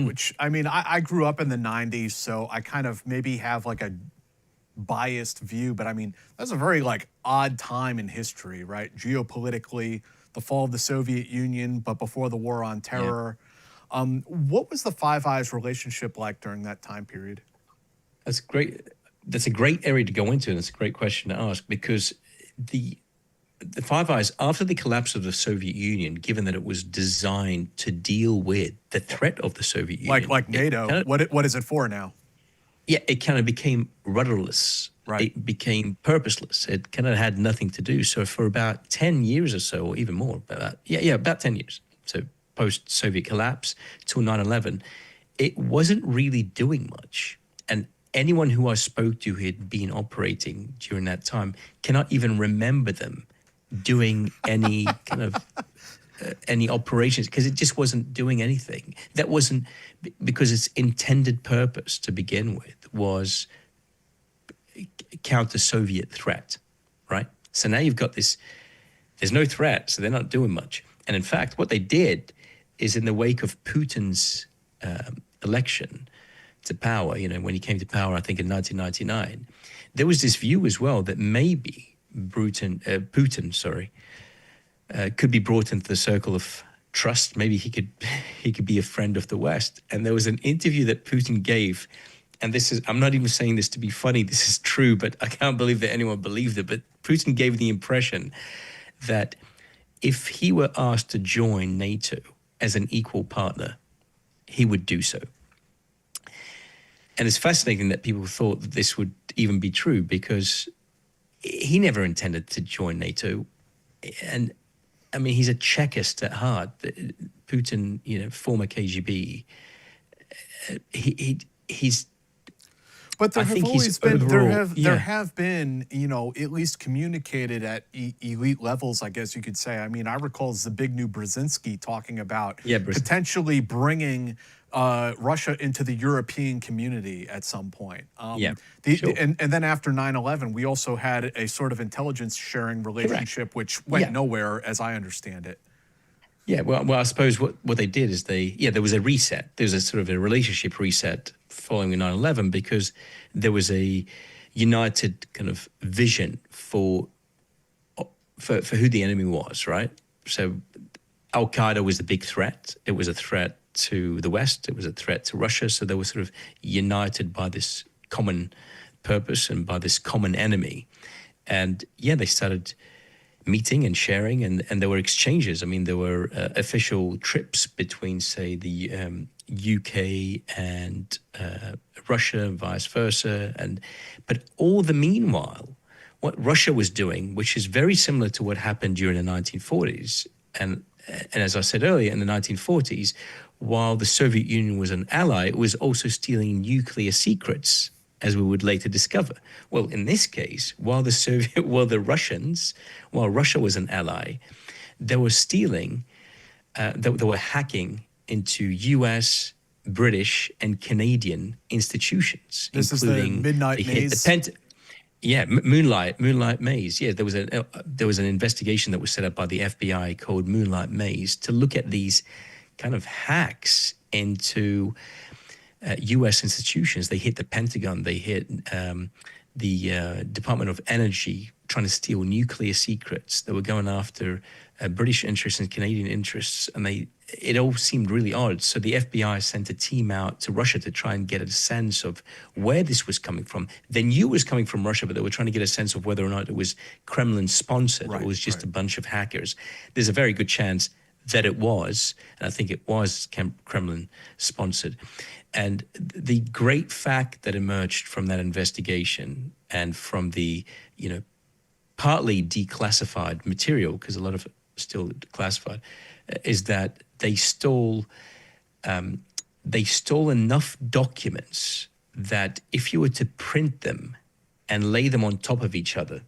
which, I mean, I grew up in the 90s, so I kind of maybe have like a biased view, but I mean, that's a very like odd time in history, right? Geopolitically, the fall of the Soviet Union, but before the war on terror. Yeah. What was the Five Eyes relationship like during that time period? That's great. That's a great area to go into, and it's a great question to ask, because the Five Eyes, after the collapse of the Soviet Union, given that it was designed to deal with the threat of the Soviet Union, like NATO, what is it for now? Yeah, it kind of became rudderless. Right. It became purposeless. It kind of had nothing to do. So for about 10 years or so, or even more, about 10 years. So post-Soviet collapse till 9/11, it wasn't really doing much. And anyone who I spoke to who had been operating during that time cannot even remember them doing any kind of any operations, because it just wasn't doing anything. That wasn't because its intended purpose to begin with was counter-Soviet threat, right? So now you've got this, there's no threat, so they're not doing much. And in fact, what they did is, in the wake of Putin's election to power, when he came to power, I think in 1999, there was this view as well that maybe Putin could be brought into the circle of trust. Maybe he could be a friend of the West. And there was an interview that Putin gave, and I'm not even saying this to be funny, this is true, but I can't believe that anyone believed it. But Putin gave the impression that if he were asked to join NATO as an equal partner, he would do so. And it's fascinating that people thought that this would even be true, because he never intended to join NATO. And I mean, he's a Chekist at heart. Putin, former KGB. He's. But there have always been there have been at least communicated at elite levels, I guess you could say. I mean, I recall Zbigniew Brzezinski talking about potentially bringing Russia into the European community at some point. Sure. And then after 9/11, we also had a sort of intelligence sharing relationship, which went nowhere, as I understand it. Yeah, well, I suppose what they did is there was a reset. There was a sort of a relationship reset following 9/11, because there was a united kind of vision for who the enemy was, right? So Al-Qaeda was the big threat. It was a threat to the West. It was a threat to Russia. So they were sort of united by this common purpose and by this common enemy. And they started meeting and sharing, and there were exchanges. I mean, there were official trips between, say, the UK and Russia and vice versa. But all the meanwhile, what Russia was doing, which is very similar to what happened during the 1940s, and as I said earlier, in the 1940s, while the Soviet Union was an ally, it was also stealing nuclear secrets, as we would later discover. Well, in this case, while Russia was an ally, they were stealing, they were hacking into U.S., British, and Canadian institutions, This including is the Midnight Maze. Yeah, Moonlight Maze. Yeah, there was an investigation that was set up by the FBI called Moonlight Maze to look at these kind of hacks into U.S. institutions. They hit the Pentagon. They hit the Department of Energy, trying to steal nuclear secrets. They were going after British interests and Canadian interests, and it all seemed really odd. So the FBI sent a team out to Russia to try and get a sense of where this was coming from. They knew it was coming from Russia, but they were trying to get a sense of whether or not it was Kremlin-sponsored or it was just a bunch of hackers. There's a very good chance that it was, and I think it was Kremlin-sponsored. And the great fact that emerged from that investigation and from the, partly declassified material, because a lot of it is still classified, is that they stole enough documents that if you were to print them and lay them on top of each other,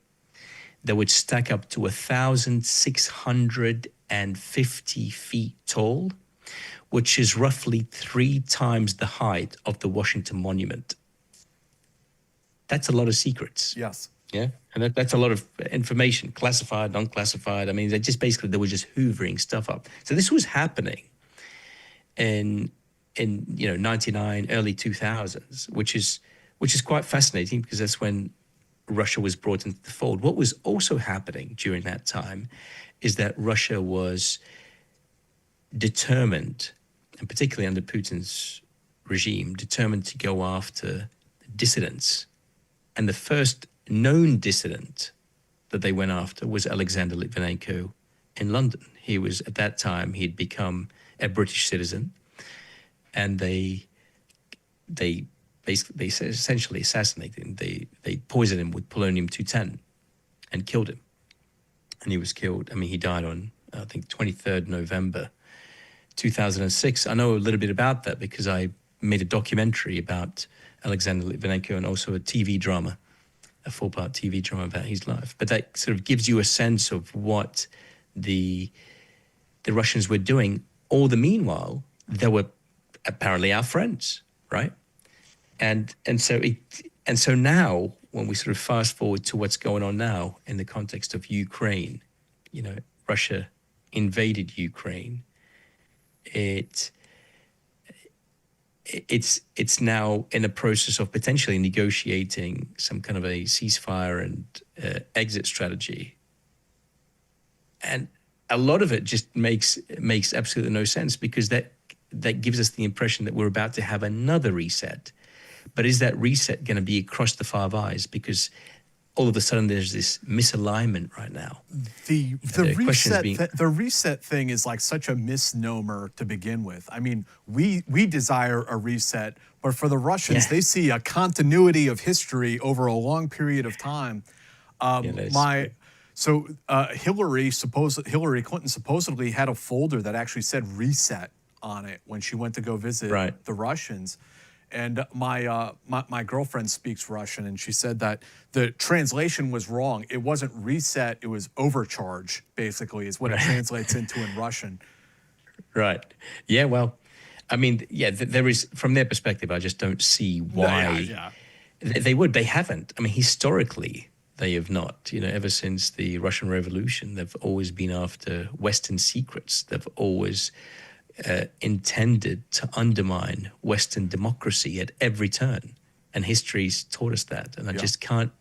they would stack up to 1,650 feet tall, which is roughly 3 times the height of the Washington Monument. That's a lot of secrets. Yes. Yeah, and that's a lot of information, classified, non-classified. I mean, they were just hoovering stuff up. So this was happening in 99, early 2000s, which is quite fascinating because that's when Russia was brought into the fold. What was also happening during that time is that Russia was determined, and particularly under Putin's regime, determined to go after dissidents. And the first known dissident that they went after was Alexander Litvinenko in London. He was, at that time, he'd become a British citizen, and they essentially assassinated him. They poisoned him with polonium-210 and killed him. And he was killed. I mean, he died on, I think, 23rd November 2006. I know a little bit about that because I made a documentary about Alexander Litvinenko and also a TV drama, a 4-part TV drama about his life. But that sort of gives you a sense of what the Russians were doing. All the meanwhile, they were apparently our friends, right? And so now, when we sort of fast forward to what's going on now in the context of Ukraine, Russia invaded Ukraine. It's now in a process of potentially negotiating some kind of a ceasefire and exit strategy, and a lot of it just makes absolutely no sense because that gives us the impression that we're about to have another reset. But is that reset going to be across the Five Eyes? Because all of a sudden there's this misalignment right now. The reset thing is like such a misnomer to begin with. I mean, we desire a reset, but for the Russians, they see a continuity of history over a long period of time. Hillary Clinton supposedly had a folder that actually said reset on it when she went to go visit the Russians. And my girlfriend speaks Russian, and she said that the translation was wrong. It wasn't reset; it was overcharge. Basically, is what it translates into in Russian. Right. Yeah. Well, I mean, there is, from their perspective, I just don't see why they would. They haven't. I mean, historically, they have not. Ever since the Russian Revolution, they've always been after Western secrets. They've always intended to undermine Western democracy at every turn, and history's taught us that. And I just can't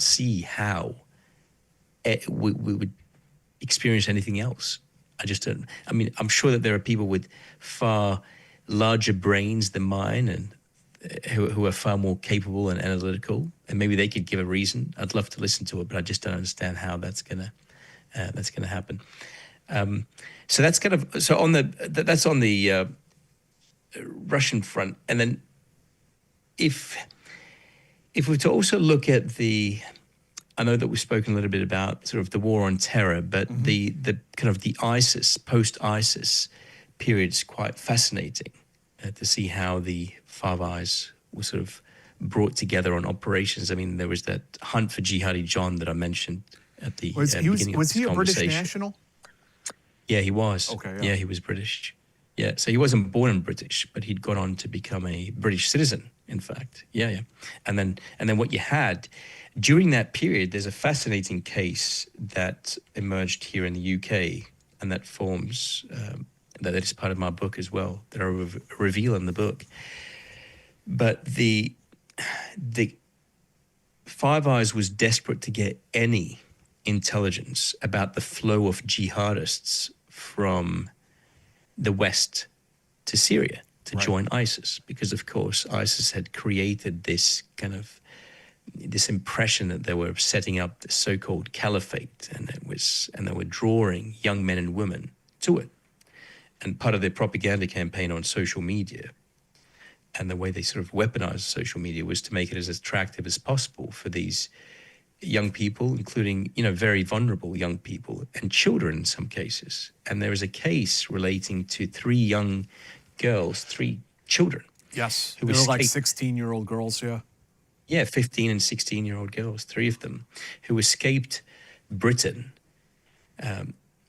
see how we would experience anything else. I just don't. I mean, I'm sure that there are people with far larger brains than mine and who are far more capable and analytical, and maybe they could give a reason. I'd love to listen to it, but I just don't understand how that's gonna happen. So that's kind of that's on the Russian front, and then if we're to also look at I know that we've spoken a little bit about sort of the war on terror, but the kind of the ISIS post-ISIS period is quite fascinating to see how the Five Eyes were sort of brought together on operations. I mean, there was that hunt for Jihadi John that I mentioned at the beginning of Was this he a British conversation. national? Yeah, he was. Okay, yeah. Yeah, he was British. Yeah, so he wasn't born British, but he'd gone on to become a British citizen, in fact. Yeah, yeah. And then what you had during that period, there's a fascinating case that emerged here in the UK, and that forms that is part of my book as well, that I reveal in the book. But the Five Eyes was desperate to get any intelligence about the flow of jihadists from the West to Syria to join ISIS, because of course ISIS had created this kind of this impression that they were setting up the so-called caliphate, and they were drawing young men and women to it. And part of their propaganda campaign on social media and the way they sort of weaponized social media was to make it as attractive as possible for these young people, including, very vulnerable young people and children in some cases. And there was a case relating to three children. Yes, who they were like escaped- 16-year-old girls, yeah. Yeah, 15 and 16-year-old girls, three of them, who escaped Britain,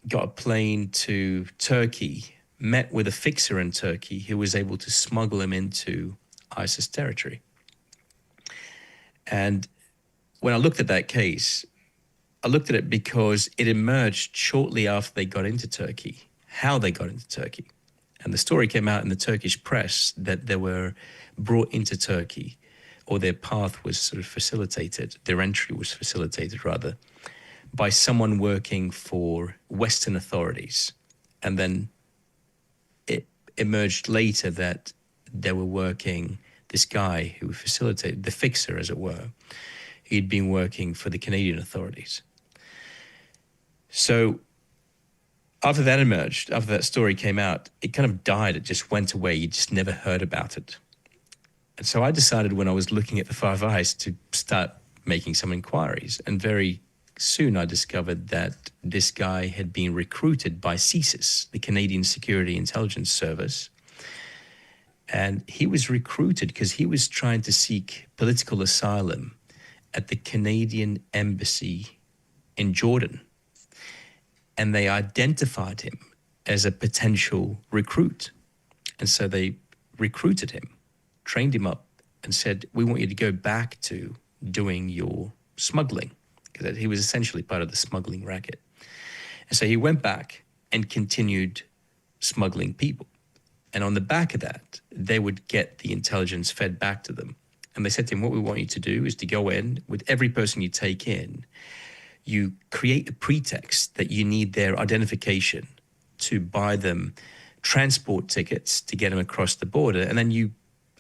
got a plane to Turkey, met with a fixer in Turkey who was able to smuggle him into ISIS territory. And when I looked at that case, I looked at it because it emerged shortly after they got into Turkey, how they got into Turkey. And the story came out in the Turkish press that they were brought into Turkey, or their path was sort of facilitated, their entry was facilitated rather, by someone working for Western authorities. And then it emerged later that they were working, this guy who facilitated, the fixer as it were, he'd been working for the Canadian authorities. So after that emerged, after that story came out, it kind of died. It just went away. You just never heard about it. And so I decided when I was looking at the Five Eyes to start making some inquiries. And very soon I discovered that this guy had been recruited by CSIS, the Canadian Security Intelligence Service. And he was recruited because he was trying to seek political asylum at the Canadian Embassy in Jordan. And they identified him as a potential recruit. And so they recruited him, trained him up, and said, we want you to go back to doing your smuggling, because he was essentially part of the smuggling racket. And so he went back and continued smuggling people. And on the back of that, they would get the intelligence fed back to them. And they said to him, what we want you to do is to go in with every person you take in, you create a pretext that you need their identification to buy them transport tickets to get them across the border. And then you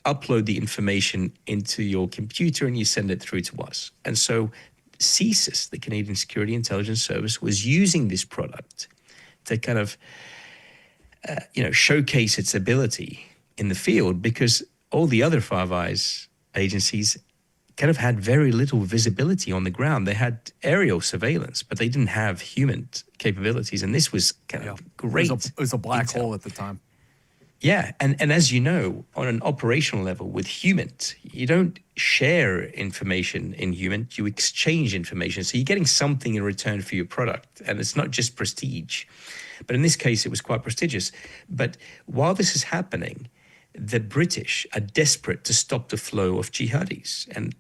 upload the information into your computer and you send it through to us. And so CSIS, the Canadian Security Intelligence Service, was using this product to kind of, showcase its ability in the field, because all the other Five Eyes agencies kind of had very little visibility on the ground. They had aerial surveillance, but they didn't have human capabilities. And this was kind of great. It was a black intel. hole at the time. Yeah, and as you know, on an operational level with humans, you don't share information in human, you exchange information. So you're getting something in return for your product. And it's not just prestige. But in this case, it was quite prestigious. But while this is happening, the British are desperate to stop the flow of jihadis. And,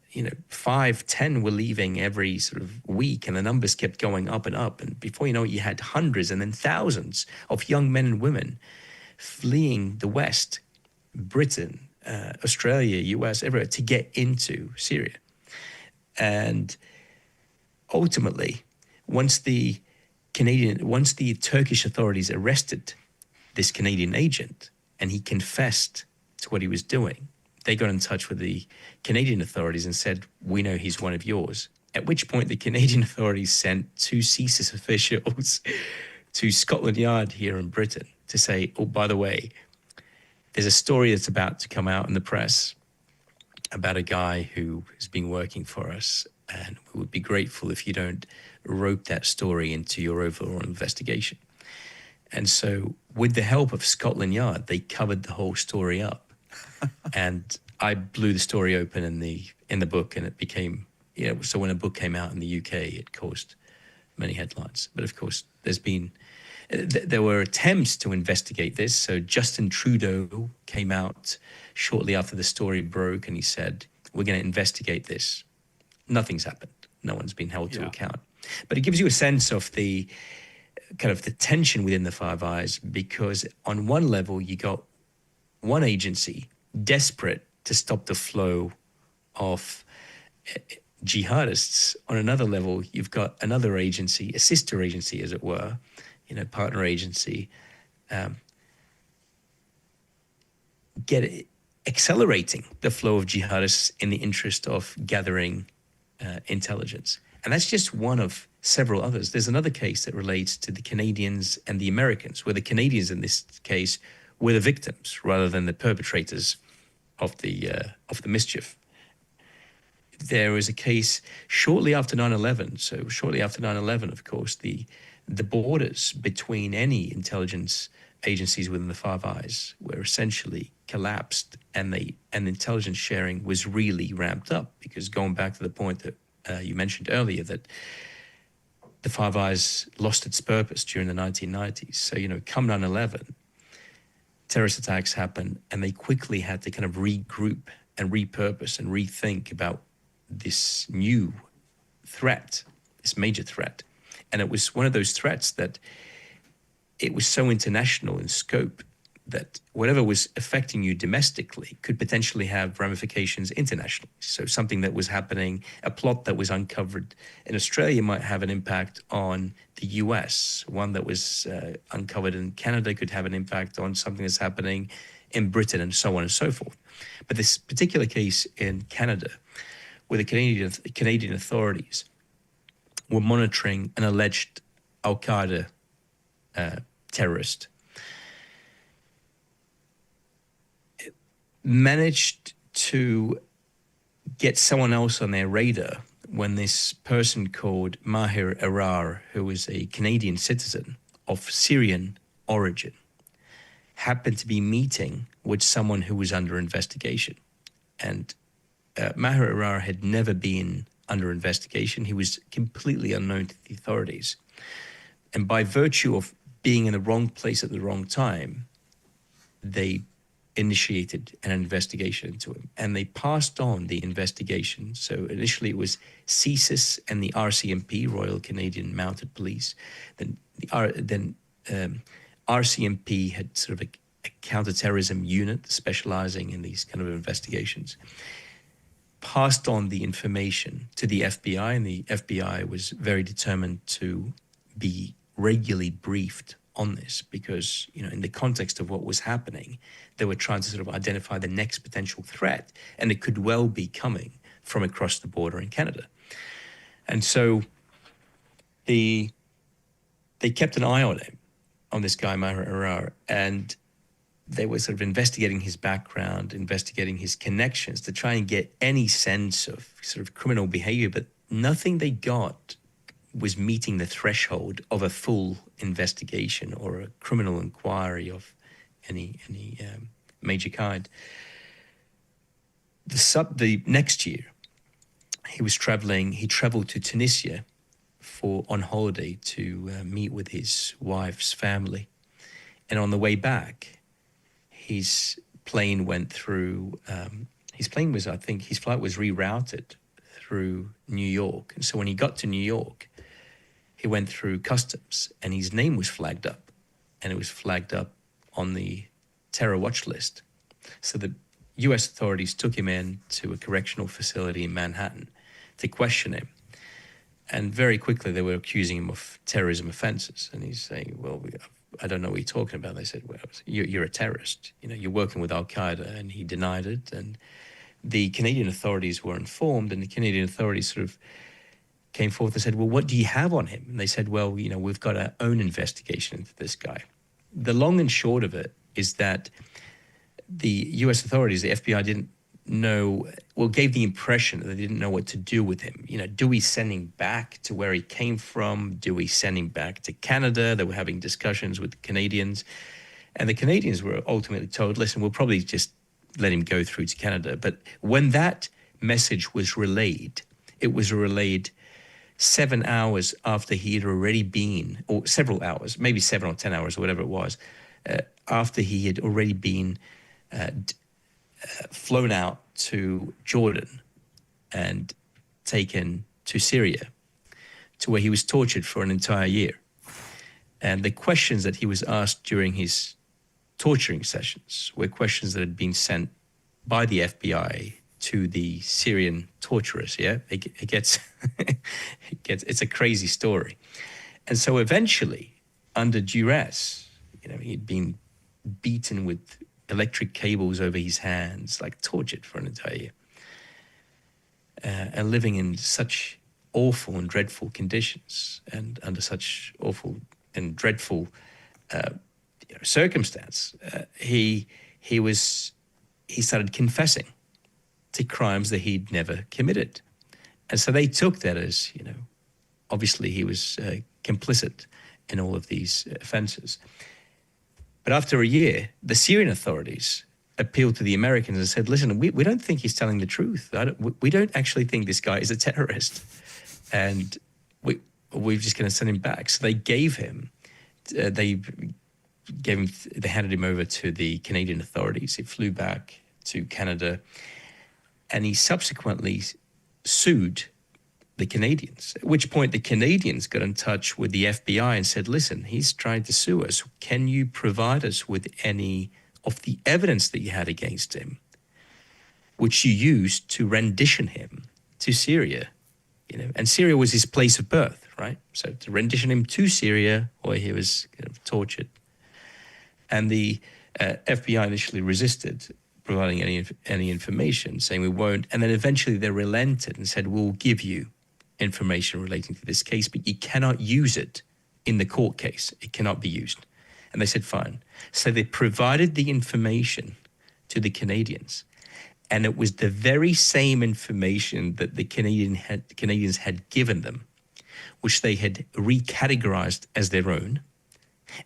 5, 10 were leaving every sort of week, and the numbers kept going up and up. And before you know it, you had hundreds and then thousands of young men and women fleeing the West, Britain, Australia, US, everywhere, to get into Syria. And ultimately, once the Turkish authorities arrested this Canadian agent and he confessed to what he was doing, they got in touch with the Canadian authorities and said, we know he's one of yours. At which point the Canadian authorities sent 2 CSIS officials to Scotland Yard here in Britain to say, oh, by the way, there's a story that's about to come out in the press about a guy who has been working for us, and we would be grateful if you don't rope that story into your overall investigation. And so with the help of Scotland Yard, they covered the whole story up. And I blew the story open in the book, and it became, so when a book came out in the UK, it caused many headlines. But of course, there were attempts to investigate this. So Justin Trudeau came out shortly after the story broke, and he said, "We're going to investigate this." Nothing's happened. No one's been held to account. But it gives you a sense of the kind of the tension within the Five Eyes, because on one level, you got one agency desperate to stop the flow of jihadists. On another level, you've got another agency, a sister agency, as it were, partner agency, accelerating the flow of jihadists in the interest of gathering intelligence. And that's just one of several others. There's another case that relates to the Canadians and the Americans, where the Canadians in this case were the victims rather than the perpetrators of the mischief. There was a case shortly after 9/11. So shortly after 9/11, of course, the borders between any intelligence agencies within the Five Eyes were essentially collapsed, and intelligence sharing was really ramped up, because going back to the point that you mentioned earlier, that the Five Eyes lost its purpose during the 1990s. So, come 9/11, terrorist attacks happened, and they quickly had to kind of regroup and repurpose and rethink about this new threat, this major threat. And it was one of those threats that it was so international in scope that whatever was affecting you domestically could potentially have ramifications internationally. So something that was happening, a plot that was uncovered in Australia might have an impact on the US. One that was uncovered in Canada could have an impact on something that's happening in Britain, and so on and so forth. But this particular case in Canada, where the Canadian authorities were monitoring an alleged Al-Qaeda terrorist, managed to get someone else on their radar when this person called Maher Arar, who was a Canadian citizen of Syrian origin, happened to be meeting with someone who was under investigation. And Maher Arar had never been under investigation. He was completely unknown to the authorities. And by virtue of being in the wrong place at the wrong time, they initiated an investigation into him, and they passed on the investigation. So initially it was CSIS and the RCMP, Royal Canadian Mounted Police. Then RCMP had sort of a counterterrorism unit specializing in these kind of investigations, passed on the information to the FBI, and the FBI was very determined to be regularly briefed on this, because, in the context of what was happening, they were trying to sort of identify the next potential threat, and it could well be coming from across the border in Canada. And so they kept an eye on him, on this guy, Maher Arar, and they were sort of investigating his background, investigating his connections to try and get any sense of sort of criminal behavior, but nothing they got was meeting the threshold of a full investigation or a criminal inquiry of any major kind. The next year, he traveled to Tunisia on holiday to meet with his wife's family. And on the way back, his plane went through, his flight was rerouted through New York. And so when he got to New York, he went through customs, and his name was flagged up, and it was flagged up on the terror watch list. So the U.S. authorities took him in to a correctional facility in Manhattan to question him. And very quickly they were accusing him of terrorism offenses. And he's saying, well, I don't know what you're talking about. They said, well, you're a terrorist. You're working with Al-Qaeda. And he denied it. And the Canadian authorities were informed, and the Canadian authorities sort of came forth and said, well, what do you have on him? And they said, well, we've got our own investigation into this guy. The long and short of it is that the U.S. authorities, the FBI, gave the impression that they didn't know what to do with him. Do we send him back to where he came from? Do we send him back to Canada? They were having discussions with the Canadians. And the Canadians were ultimately told, listen, we'll probably just let him go through to Canada. But when that message was relayed, it was relayed 7 hours after he had already been, or several hours, maybe 7 or 10 hours or whatever it was, after he had already been flown out to Jordan and taken to Syria, to where he was tortured for an entire year. And the questions that he was asked during his torturing sessions were questions that had been sent by the FBI to the Syrian torturers. Yeah, it gets, it's a crazy story. And so eventually, under duress, he'd been beaten with electric cables over his hands, like tortured for an entire year, and living in such awful and dreadful conditions and under such awful and dreadful circumstance, he started confessing to crimes that he'd never committed. And so they took that as, obviously he was complicit in all of these offenses. But after a year, the Syrian authorities appealed to the Americans and said, listen, we don't think he's telling the truth. We don't actually think this guy is a terrorist. And we're just going to send him back. So they gave him, they handed him over to the Canadian authorities. He flew back to Canada, and he subsequently sued the Canadians, at which point the Canadians got in touch with the FBI and said, listen, he's trying to sue us. Can you provide us with any of the evidence that you had against him, which you used to rendition him to Syria? And Syria was his place of birth, right? So to rendition him to Syria, where he was tortured. And the FBI initially resisted providing any information, saying we won't. And then eventually they relented and said, we'll give you information relating to this case, but you cannot use it in the court case. It cannot be used. And they said, fine. So they provided the information to the Canadians. And it was the very same information that the Canadians had given them, which they had recategorized as their own,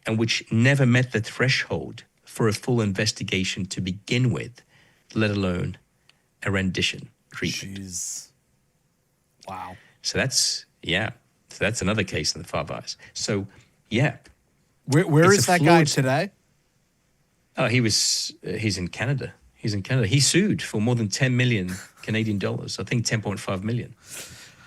and which never met the threshold for a full investigation to begin with, let alone a rendition treatment. Jeez. Wow. So that's another case in the Five Eyes. So, yeah. Where is that guy today? Oh, he's in Canada. He's in Canada. He sued for more than 10 million Canadian dollars. I think 10.5 million.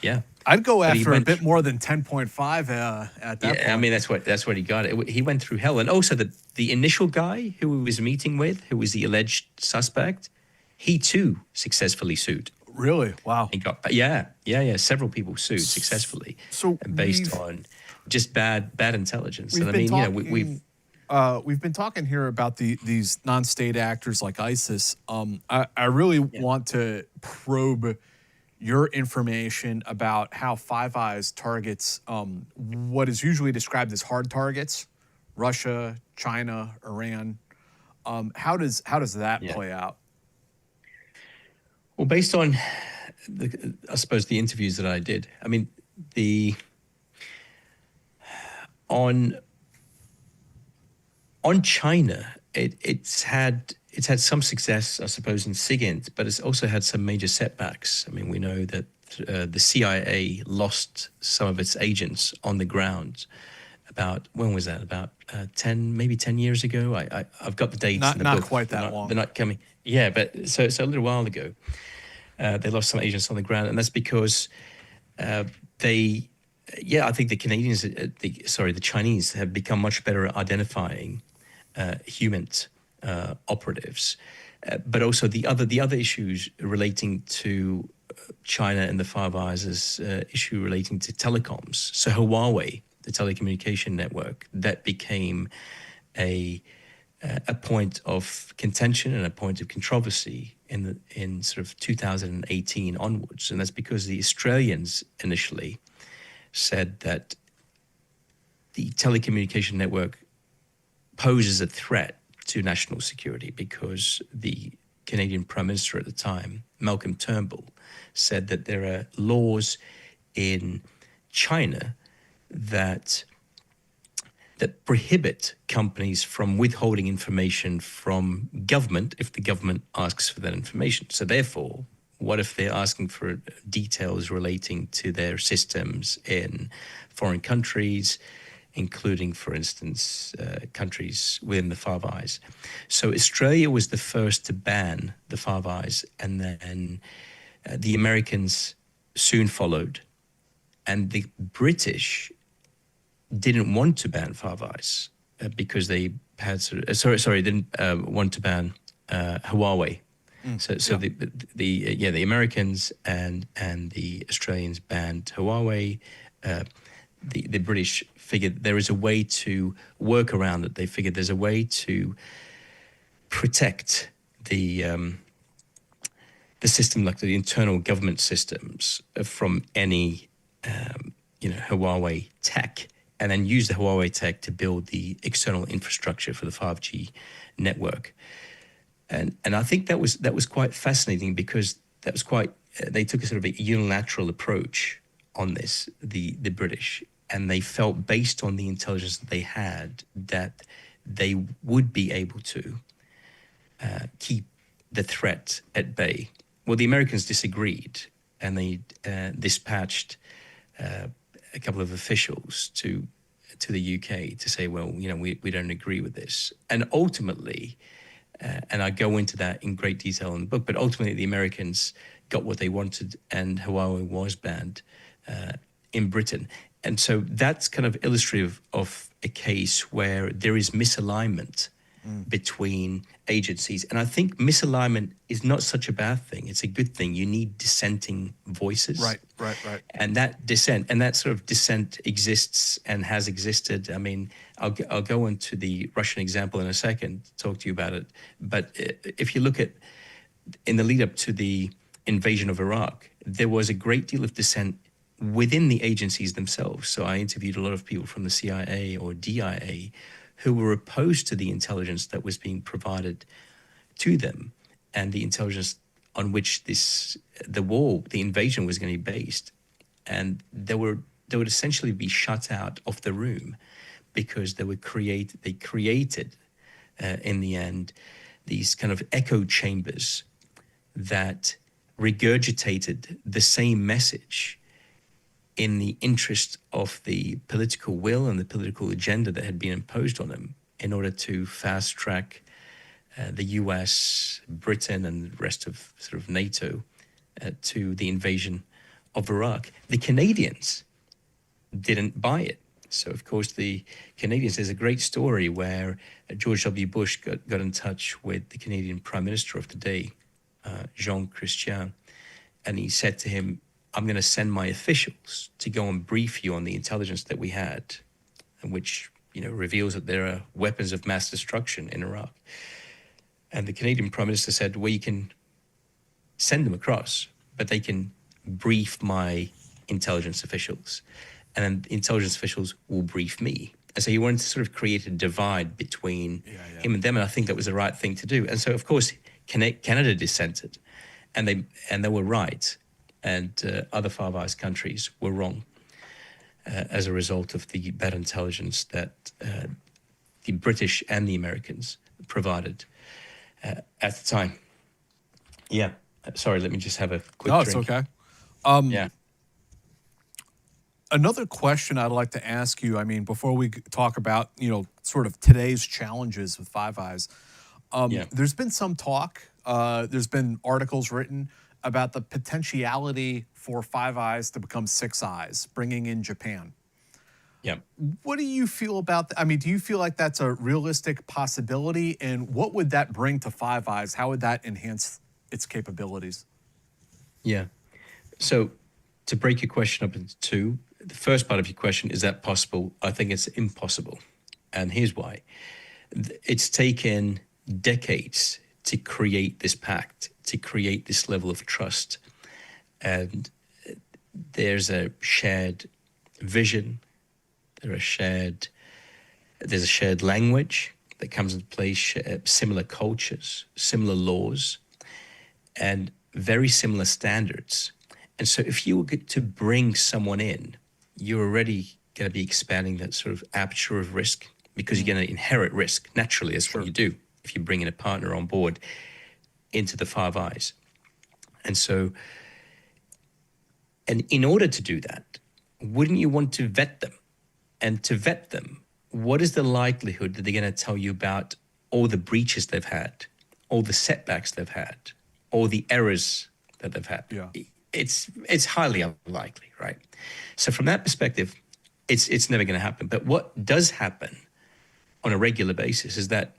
Yeah. I'd go after a bit more than 10.5 at that point. I mean, that's what he got. He went through hell. And also the initial guy who he was meeting with, who was the alleged suspect, he too successfully sued. Really? Wow. He got several people sued successfully. So based on just bad intelligence. We've and been I mean, talking, we've been talking here about these non-state actors like ISIS. I really want to probe your information about how Five Eyes targets what is usually described as hard targets: Russia, China, Iran. How does that play out? Well, based on I suppose the interviews that I did, I mean, on China, it's had some success, I suppose, in SIGINT, but it's also had some major setbacks. I mean, we know that the CIA lost some of its agents on the ground. When was that? About 10 years ago. I've got the dates. Not in the book. Quite that long. They're not coming. Yeah, but so a little while ago, they lost some agents on the ground, and that's because I think the Canadians, the Chinese have become much better at identifying human operatives, but also the other issues relating to China and the Five Eyes is issue relating to telecoms. So Huawei, the telecommunication network, that became a point of contention and a point of controversy in sort of 2018 onwards, and that's because the Australians initially said that the telecommunication network poses a threat to national security because the Canadian Prime Minister at the time, Malcolm Turnbull, said that there are laws in China that prohibit companies from withholding information from government if the government asks for that information. So therefore, What if they're asking for details relating to their systems in foreign countries, including, for instance, countries within the Five Eyes? So Australia was the first to ban the Five Eyes, and then the Americans soon followed, and the British didn't want to ban Five Eyes because they had didn't want to ban Huawei. So the Americans and the Australians banned Huawei. The British figured there is a way to work around it. They figured there's a way to protect the system, like the internal government systems, from any Huawei tech, and then use the Huawei tech to build the external infrastructure for the 5G network. And I think that was quite fascinating, because that was they took a sort of a unilateral approach on this, the British, and they felt, based on the intelligence that they had, that they would be able to keep the threat at bay. Well, the Americans disagreed, and they dispatched a couple of officials to the UK to say, well, we don't agree with this. And ultimately, and I go into that in great detail in the book, but ultimately the Americans got what they wanted, and Huawei was banned in Britain. And so that's kind of illustrative of a case where there is misalignment between agencies. And I think misalignment is not such a bad thing. It's a good thing. You need dissenting voices. Right. And that sort of dissent exists and has existed. I mean, I'll go into the Russian example in a second, talk to you about it. But if you look at, in the lead up to the invasion of Iraq, there was a great deal of dissent within the agencies themselves. So I interviewed a lot of people from the CIA or DIA who were opposed to the intelligence that was being provided to them, and the intelligence on which the invasion was going to be based. And they would essentially be shut out of the room, because they created in the end these kind of echo chambers that regurgitated the same message in the interest of the political will and the political agenda that had been imposed on them, in order to fast track the US, Britain, and the rest of sort of NATO to the invasion of Iraq. The Canadians didn't buy it. So, of course, the Canadians, there's a great story where George W. Bush got in touch with the Canadian Prime Minister of the day, Jean Chrétien, and he said to him, I'm going to send my officials to go and brief you on the intelligence that we had, which reveals that there are weapons of mass destruction in Iraq. And the Canadian Prime Minister said, well, you can send them across, but they can brief my intelligence officials, and then intelligence officials will brief me. And so he wanted to sort of create a divide between him and them, and I think that was the right thing to do. And so, of course, Canada dissented, and they were right, and other Five Eyes countries were wrong as a result of the bad intelligence that the British and the Americans provided at the time. Yeah. Sorry, let me just have a quick drink. No, it's okay. Another question I'd like to ask you, I mean, before we talk about, sort of today's challenges with Five Eyes, there's been some talk, there's been articles written about the potentiality for Five Eyes to become Six Eyes, bringing in Japan. Yeah. What do you feel about that? I mean, do you feel like that's a realistic possibility? And what would that bring to Five Eyes? How would that enhance its capabilities? Yeah. So to break your question up into two, the first part of your question, is that possible? I think it's impossible. And here's why. It's taken decades to create this pact, to create this level of trust. And there's a shared vision, there's a shared language that comes into play, similar cultures, similar laws, and very similar standards. And so if you were to bring someone in, you're already going to be expanding that sort of aperture of risk, because you're going to inherit risk naturally. That's what you do if you bring in a partner on board into the Five Eyes. And so, and in order to do that, wouldn't you want to vet them? And to vet them, what is the likelihood that they're going to tell you about all the breaches they've had, all the setbacks they've had, all the errors that they've had? Yeah. It's highly unlikely, right? So from that perspective, it's never going to happen. But what does happen on a regular basis is that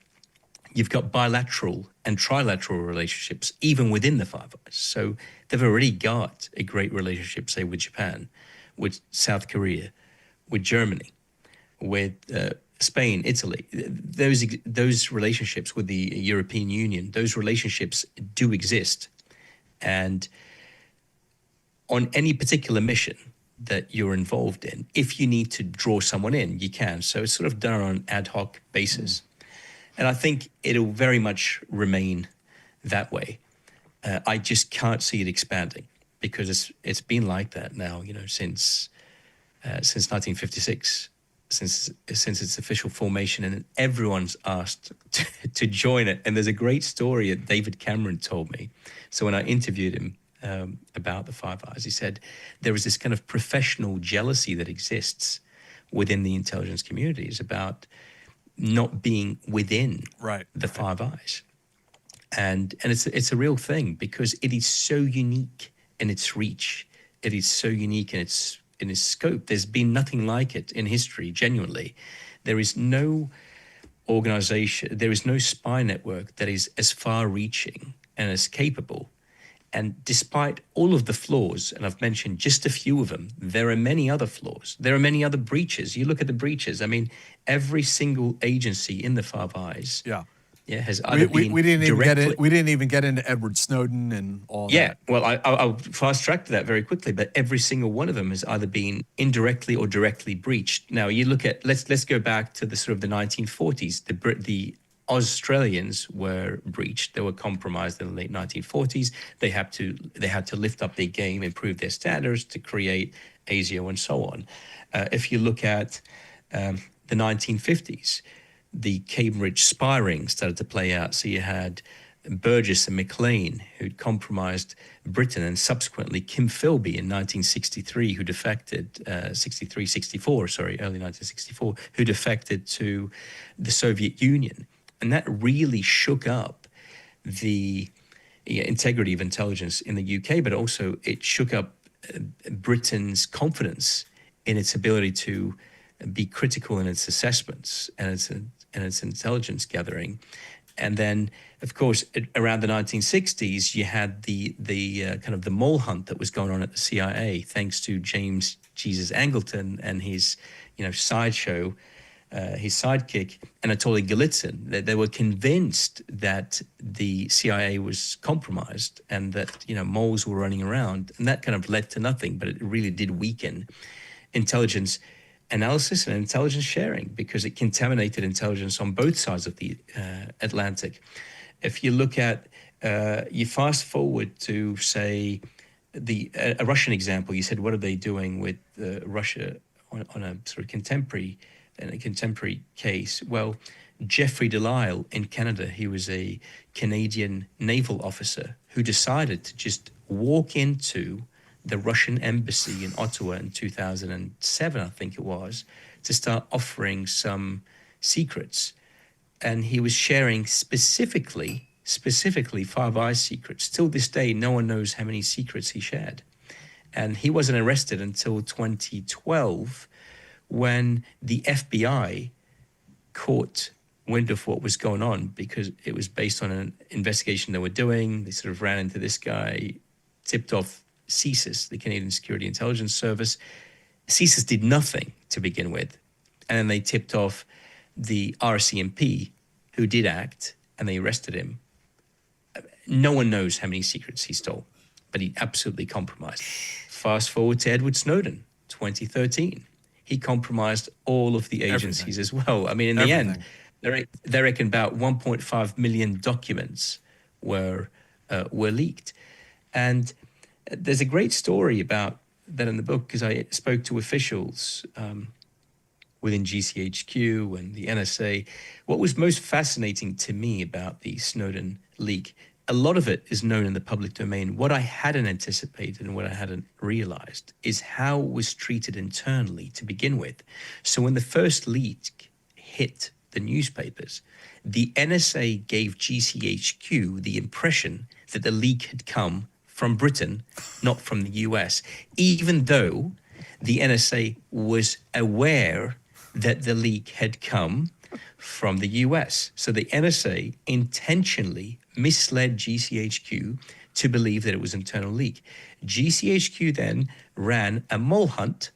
you've got bilateral and trilateral relationships even within the Five Eyes. So they've already got a great relationship, say, with Japan, with South Korea, with Germany, with Spain, Italy. Those relationships with the European Union, those relationships do exist. And on any particular mission that you're involved in, if you need to draw someone in, you can. So it's sort of done on an ad hoc basis. And I think it'll very much remain that way. I just can't see it expanding because it's been like that now, since 1956, since its official formation, and everyone's asked to join it. And there's a great story that David Cameron told me. So when I interviewed him about the Five Eyes, he said there is this kind of professional jealousy that exists within the intelligence communities about not being within the Five Eyes. And it's a real thing because it is so unique in its reach. It is so unique in its scope. There's been nothing like it in history, genuinely. There is no organization, there is no spy network that is as far-reaching and as capable. And despite all of the flaws, and I've mentioned just a few of them, there are many other flaws. There are many other breaches. You look at the breaches. I mean, every single agency in the Five Eyes has either been we didn't directly... even we didn't even get into Edward Snowden and all that. Yeah, well, I'll fast track to that very quickly, but every single one of them has either been indirectly or directly breached. Now, you look at, let's go back to the sort of the 1940s. The Australians were breached. They were compromised in the late 1940s. They had to lift up their game, improve their standards to create ASIO and so on. If you look at the 1950s, the Cambridge spy ring started to play out. So you had Burgess and McLean, who'd compromised Britain, and subsequently Kim Philby in 1963, who defected, early 1964, who defected to the Soviet Union. And that really shook up the integrity of intelligence in the UK, but also it shook up Britain's confidence in its ability to be critical in its assessments and its intelligence gathering. And then, of course, around the 1960s, you had the kind of the mole hunt that was going on at the CIA, thanks to James Jesus Angleton and his sideshow, his sidekick, Anatoly Golitsyn. They were convinced that the CIA was compromised and that moles were running around, and that kind of led to nothing. But it really did weaken intelligence analysis and intelligence sharing because it contaminated intelligence on both sides of the Atlantic. If you look at, you fast forward to, say, a Russian example, you said, what are they doing with Russia on a sort of contemporary case? Well, Jeffrey Delisle in Canada, he was a Canadian naval officer who decided to just walk into the Russian embassy in Ottawa in 2007, I think it was, to start offering some secrets. And he was sharing specifically Five Eyes secrets. Till this day, no one knows how many secrets he shared. And he wasn't arrested until 2012 when the FBI caught wind of what was going on because it was based on an investigation they were doing. They sort of ran into this guy, tipped off CSIS, the Canadian Security Intelligence Service. CSIS did nothing to begin with. And then they tipped off the RCMP, who did act, and they arrested him. No one knows how many secrets he stole, but he absolutely compromised. Fast forward to Edward Snowden, 2013. He compromised all of the agencies as well. I mean, in the end, they reckon about 1.5 million documents were leaked. And there's a great story about that in the book because I spoke to officials within GCHQ and the NSA. What was most fascinating to me about the Snowden leak a lot of it is known in the public domain. What I hadn't anticipated and what I hadn't realized is how it was treated internally to begin with. So when the first leak hit the newspapers, the NSA gave GCHQ the impression that the leak had come from Britain, not from the US, even though the NSA was aware that the leak had come from the US. So the NSA intentionally misled GCHQ to believe that it was internal leak. GCHQ then ran a mole hunt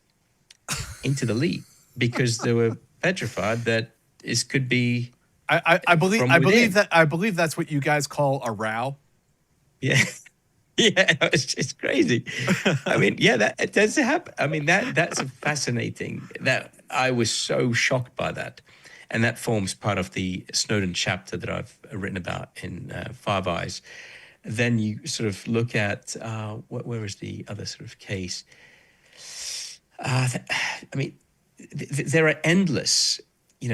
into the leak because they were petrified that this could be I believe from I within. believe that I believe that's what you guys call a row. Yeah. Yeah, it's crazy. I mean, yeah, that does happen. I mean, that's fascinating. That I was so shocked by that, and that forms part of the Snowden chapter that I've written about in Five Eyes. Then you sort of look at where is the other sort of case? I mean, there are endless,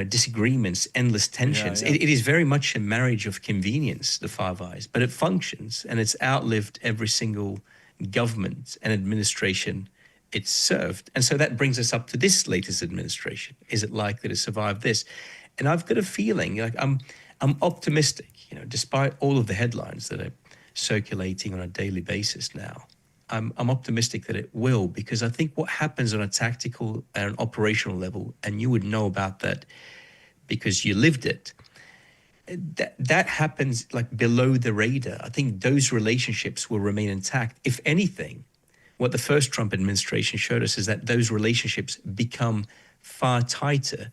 disagreements, endless tensions. Yeah, yeah. It is very much a marriage of convenience, the Five Eyes, but it functions, and it's outlived every single government and administration it's served. And so that brings us up to this latest administration. Is it likely to survive this? And I've got a feeling, like I'm optimistic, despite all of the headlines that are circulating on a daily basis now. I'm optimistic that it will, because I think what happens on a tactical and operational level, and you would know about that because you lived it, that happens like below the radar. I think those relationships will remain intact. If anything, what the first Trump administration showed us is that those relationships become far tighter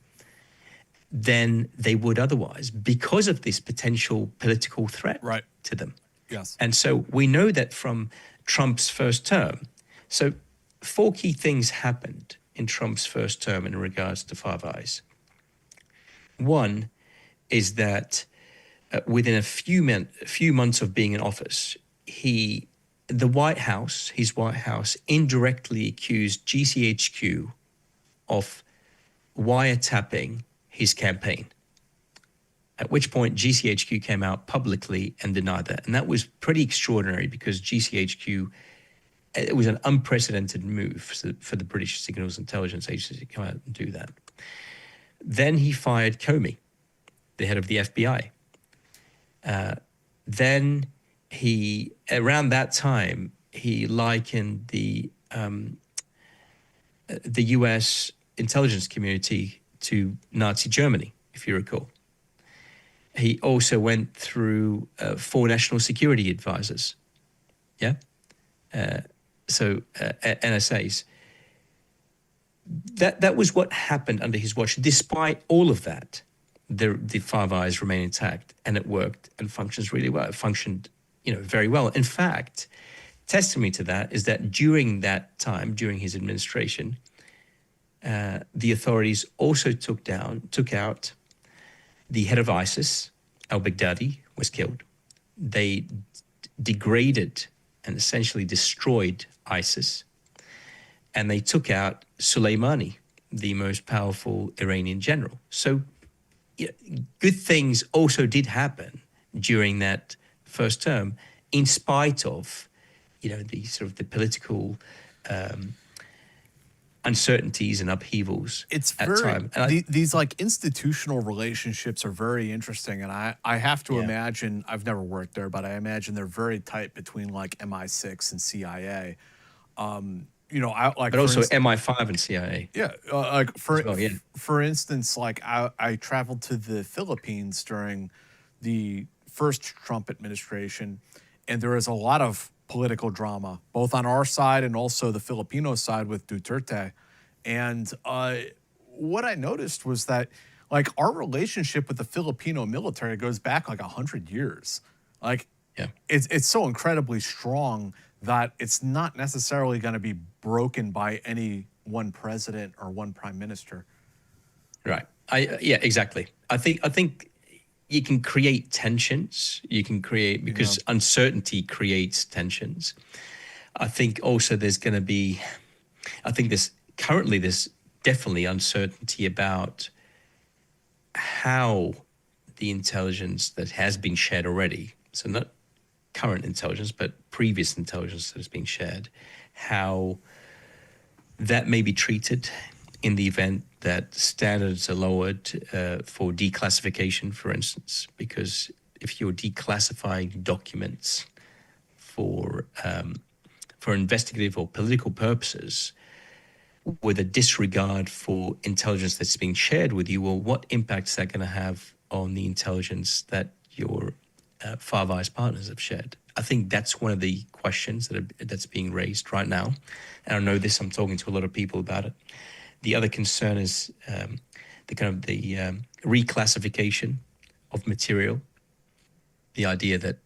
than they would otherwise because of this potential political threat to them. Yes. And so we know that from Trump's first term. So 4 key things happened in Trump's first term in regards to Five Eyes. One is that within a few months of being in office, his White House indirectly accused GCHQ of wiretapping his campaign. At which point GCHQ came out publicly and denied that. And that was pretty extraordinary because GCHQ, it was an unprecedented move for the British Signals Intelligence Agency to come out and do that. Then he fired Comey, the head of the FBI. Then around that time, he likened the US intelligence community to Nazi Germany, if you recall. He also went through 4 national security advisors, NSAs. That was what happened under his watch. Despite all of that, the Five Eyes remain intact, and it worked and functions really well. It functioned, very well. In fact, testimony to that is that during that time, during his administration, the authorities also took out the head of ISIS, al-Baghdadi, was killed. They degraded and essentially destroyed ISIS. And they took out Soleimani, the most powerful Iranian general. So good things also did happen during that first term, in spite of, the sort of the political uncertainties and upheavals at time. And these like institutional relationships are very interesting, and I have to imagine, I've never worked there, but I imagine they're very tight between like MI6 and CIA. But also MI5 and CIA. Yeah, for instance, like I traveled to the Philippines during the first Trump administration, and there is a lot of political drama, both on our side and also the Filipino side with Duterte. And what I noticed was that, like, our relationship with the Filipino military goes back like 100 years. Like, it's so incredibly strong that it's not necessarily going to be broken by any one president or one prime minister. Right. Exactly. I think you can create tensions. You can create, because uncertainty creates tensions. I think also there's definitely uncertainty about how the intelligence that has been shared already, so not current intelligence, but previous intelligence that is being shared, how that may be treated in the event that standards are lowered for declassification, for instance, because if you're declassifying documents for investigative or political purposes with a disregard for intelligence that's being shared with you, well, what impact is that going to have on the intelligence that your Five Eyes partners have shared? I think that's one of the questions that's being raised right now. And I know this, I'm talking to a lot of people about it. The other concern is the reclassification of material. The idea that,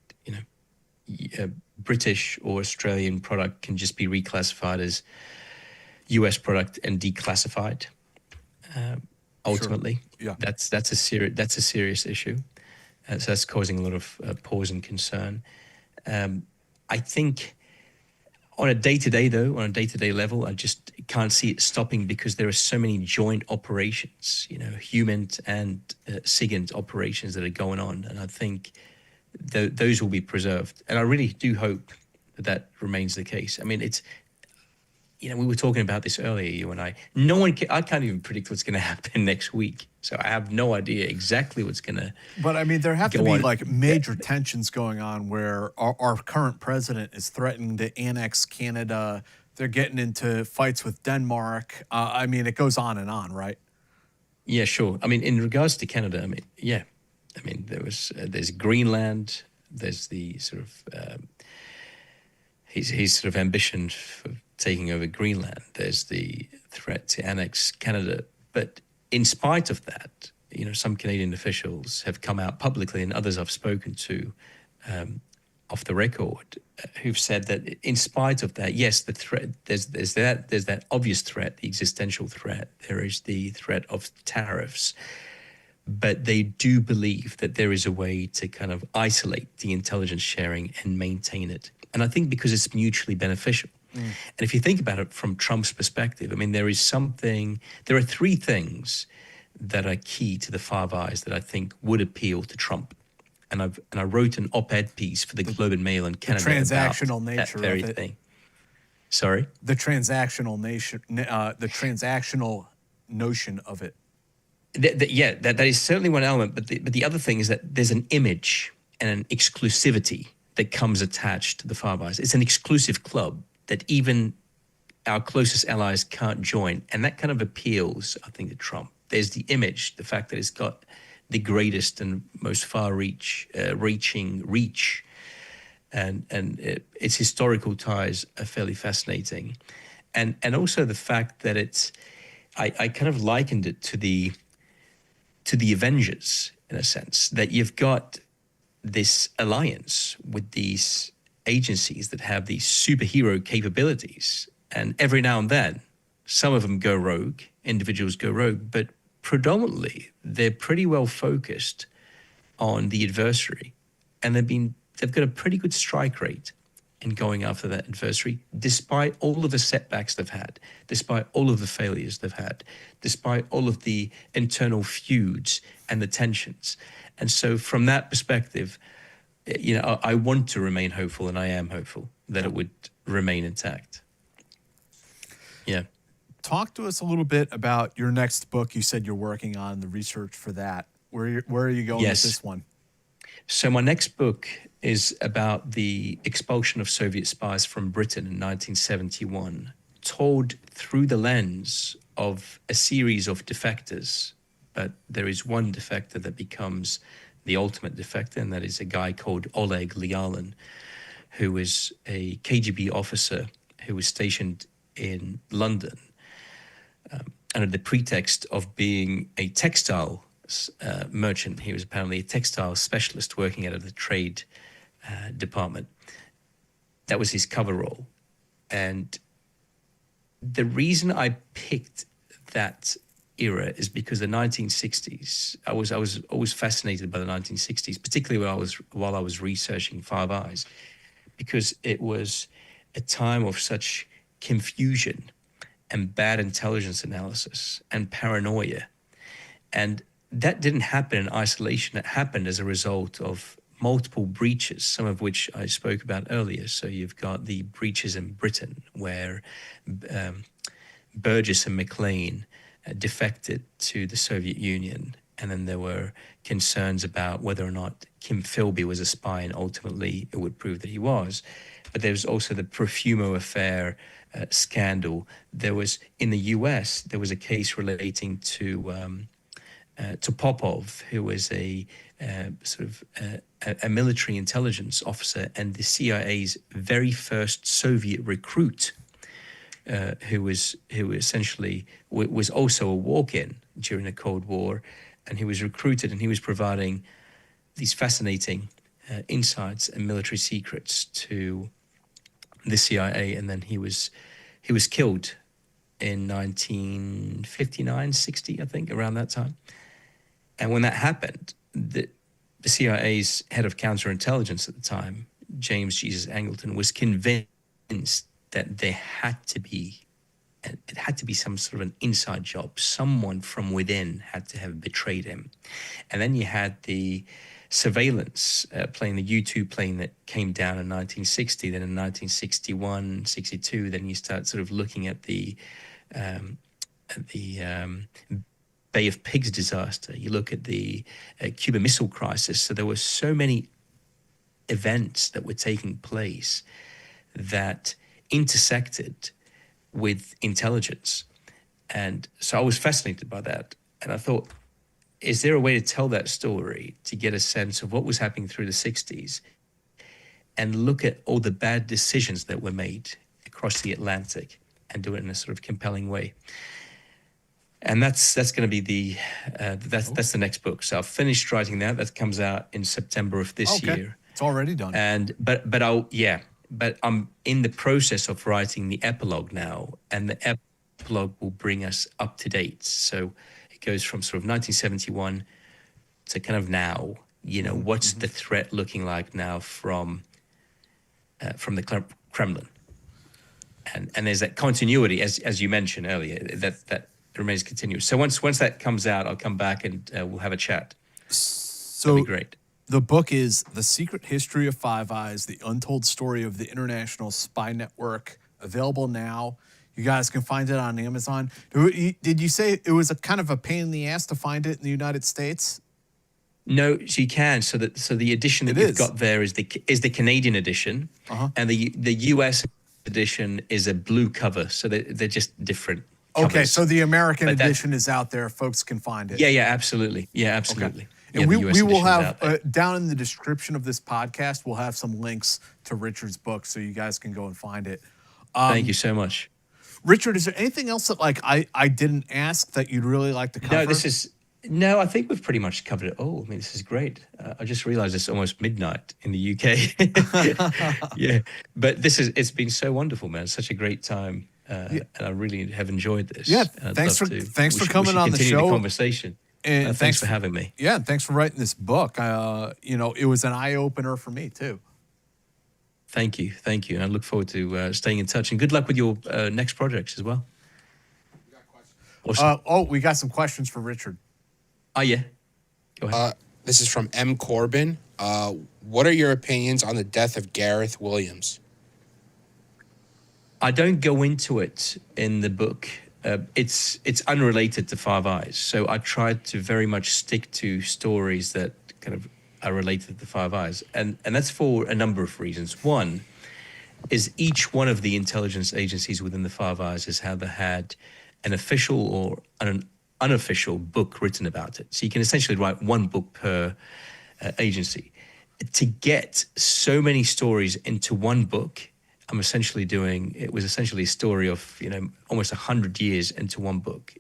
a British or Australian product can just be reclassified as US product and declassified. Ultimately, Sure. Yeah. that's a serious issue. So that's causing a lot of pause and concern. I think on a day-to-day level, I just can't see it stopping because there are so many joint operations, human and SIGINT operations that are going on. And I think those will be preserved. And I really do hope that remains the case. I mean, it's, we were talking about this earlier, you and I. I can't even predict what's going to happen next week. So I have no idea exactly what's going to. But I mean, there have to be like major tensions going on where our current president is threatening to annex Canada. They're getting into fights with Denmark. I mean, it goes on and on, right? Yeah, sure. I mean, in regards to Canada, I mean, yeah. I mean, there's Greenland. There's the sort of his sort of ambition for taking over Greenland. There's the threat to annex Canada. But in spite of that, some Canadian officials have come out publicly, and others I've spoken to off the record, who've said that in spite of that, yes, the threat, there's that obvious threat, the existential threat. There is the threat of tariffs. But they do believe that there is a way to kind of isolate the intelligence sharing and maintain it. And I think because it's mutually beneficial. And if you think about it from Trump's perspective, I mean, there are three things that are key to the Five Eyes that I think would appeal to Trump. And I wrote an op-ed piece for the Globe and Mail in Canada the transactional about nature that very of it. thing. Sorry? The transactional notion of it. That is certainly one element, but the other thing is that there's an image and an exclusivity that comes attached to the Five Eyes. It's an exclusive club that even our closest allies can't join, and that kind of appeals, I think, to Trump. There's the image, the fact that it's got the greatest and most far-reaching reach, and its historical ties are fairly fascinating, and also the fact that it's, I kind of likened it to the Avengers, in a sense, that you've got this alliance with these agencies that have these superhero capabilities. And every now and then, some of them go rogue, individuals go rogue, but predominantly they're pretty well focused on the adversary. And they've got a pretty good strike rate in going after that adversary, despite all of the setbacks they've had, despite all of the failures they've had, despite all of the internal feuds and the tensions. And so from that perspective, I want to remain hopeful, and I am hopeful that it would remain intact. Yeah. Talk to us a little bit about your next book. You said you're working on the research for that. Where are you going with this one? So my next book is about the expulsion of Soviet spies from Britain in 1971, told through the lens of a series of defectors. But there is one defector that becomes the ultimate defector, and that is a guy called Oleg Lyalin, who is a KGB officer who was stationed in London under the pretext of being a textile merchant. He was apparently a textile specialist working out of the trade department. That was his cover role. And the reason I picked that era is because the 1960s, I was always fascinated by the 1960s, particularly while I was researching Five Eyes, because it was a time of such confusion and bad intelligence analysis and paranoia. And that didn't happen in isolation. It happened as a result of multiple breaches, some of which I spoke about earlier. So you've got the breaches in Britain where Burgess and McLean defected to the Soviet Union. And then there were concerns about whether or not Kim Philby was a spy, and ultimately it would prove that he was. But there was also the Profumo affair scandal. There was, in the US, there was a case relating to Popov, who was a military intelligence officer and the CIA's very first Soviet recruit, who essentially was also a walk-in during the Cold War, and he was recruited and he was providing these fascinating insights and military secrets to the CIA, and then he was killed in 1959, 60, I think, around that time. And when that happened, the CIA's head of counterintelligence at the time, James Jesus Angleton, was convinced that it had to be some sort of an inside job. Someone from within had to have betrayed him. And then you had the surveillance plane, the U-2 plane that came down in 1960. Then in 1961, 62, then you start sort of looking at the Bay of Pigs disaster. You look at the Cuban Missile Crisis. So there were so many events that were taking place that intersected with intelligence. And so I was fascinated by that. And I thought, is there a way to tell that story to get a sense of what was happening through the 60s and look at all the bad decisions that were made across the Atlantic and do it in a sort of compelling way? And that's going to be that's the next book. So I've finished writing that. That comes out in September of this year. It's already done. And but I'm in the process of writing the epilogue now, and the epilogue will bring us up to date. So it goes from sort of 1971 to kind of now. You know, what's the threat looking like now from the Kremlin? And there's that continuity, as you mentioned earlier, that remains continuous. So once that comes out, I'll come back and we'll have a chat. So that'd be great. The book is The Secret History of Five Eyes, The Untold Story of the International Spy Network, available now. You guys can find it on Amazon. Did you say it was a kind of a pain in the ass to find it in the United States? No, you can. So the edition that you've got there is the Canadian edition, and the US edition is a blue cover. So they're just different. Okay, so the American edition is out there. Folks can find it. Yeah, absolutely. Yeah, absolutely. Okay. And we will have, down in the description of this podcast, we'll have some links to Richard's book so you guys can go and find it. Thank you so much. Richard, is there anything else that I didn't ask that you'd really like to cover? No, I think we've pretty much covered it all. I mean, this is great. I just realized it's almost midnight in the UK. Yeah, but it's been so wonderful, man. It's such a great time. And I really have enjoyed this. Yeah, thanks for coming on the show. Continue the conversation. And thanks for having me. Yeah, thanks for writing this book. It was an eye opener for me too. Thank you. And I look forward to staying in touch. And good luck with your next projects as well. We got questions. Awesome. We got some questions for Richard. Oh yeah, go ahead. This is from M. Corbin. What are your opinions on the death of Gareth Williams? I don't go into it in the book. It's unrelated to Five Eyes. So I tried to very much stick to stories that kind of are related to Five Eyes. And that's for a number of reasons. One is each one of the intelligence agencies within the Five Eyes has either had an official or an unofficial book written about it. So you can essentially write one book per agency. To get so many stories into one book, it was essentially a story of, almost 100 years into one book.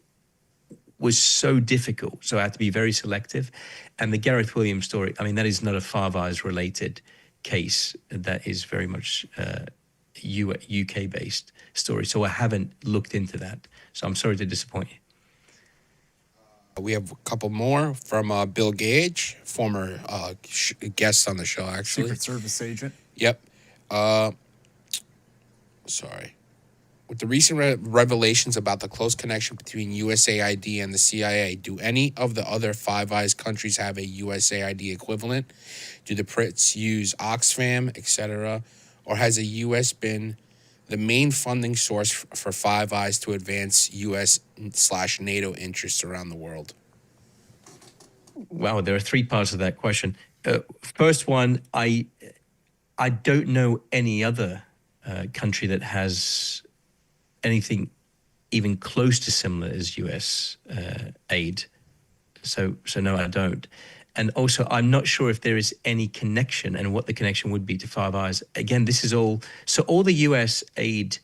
Was so difficult. So I had to be very selective. And the Gareth Williams story, that is not a Five Eyes related case. That is very much UK based story. So I haven't looked into that. So I'm sorry to disappoint you. We have a couple more from Bill Gage, former guest on the show, actually. Secret Service agent. Yep. Sorry. With the recent revelations about the close connection between USAID and the CIA, do any of the other Five Eyes countries have a USAID equivalent? Do the Brits use Oxfam, etc.? Or has the U.S. been the main funding source for Five Eyes to advance U.S./NATO interests around the world? Wow, there are three parts of that question. First one, I don't know any other country that has anything even close to similar as U.S. Aid. So no, I don't. And also, I'm not sure if there is any connection and what the connection would be to Five Eyes. Again, this is all the U.S. aid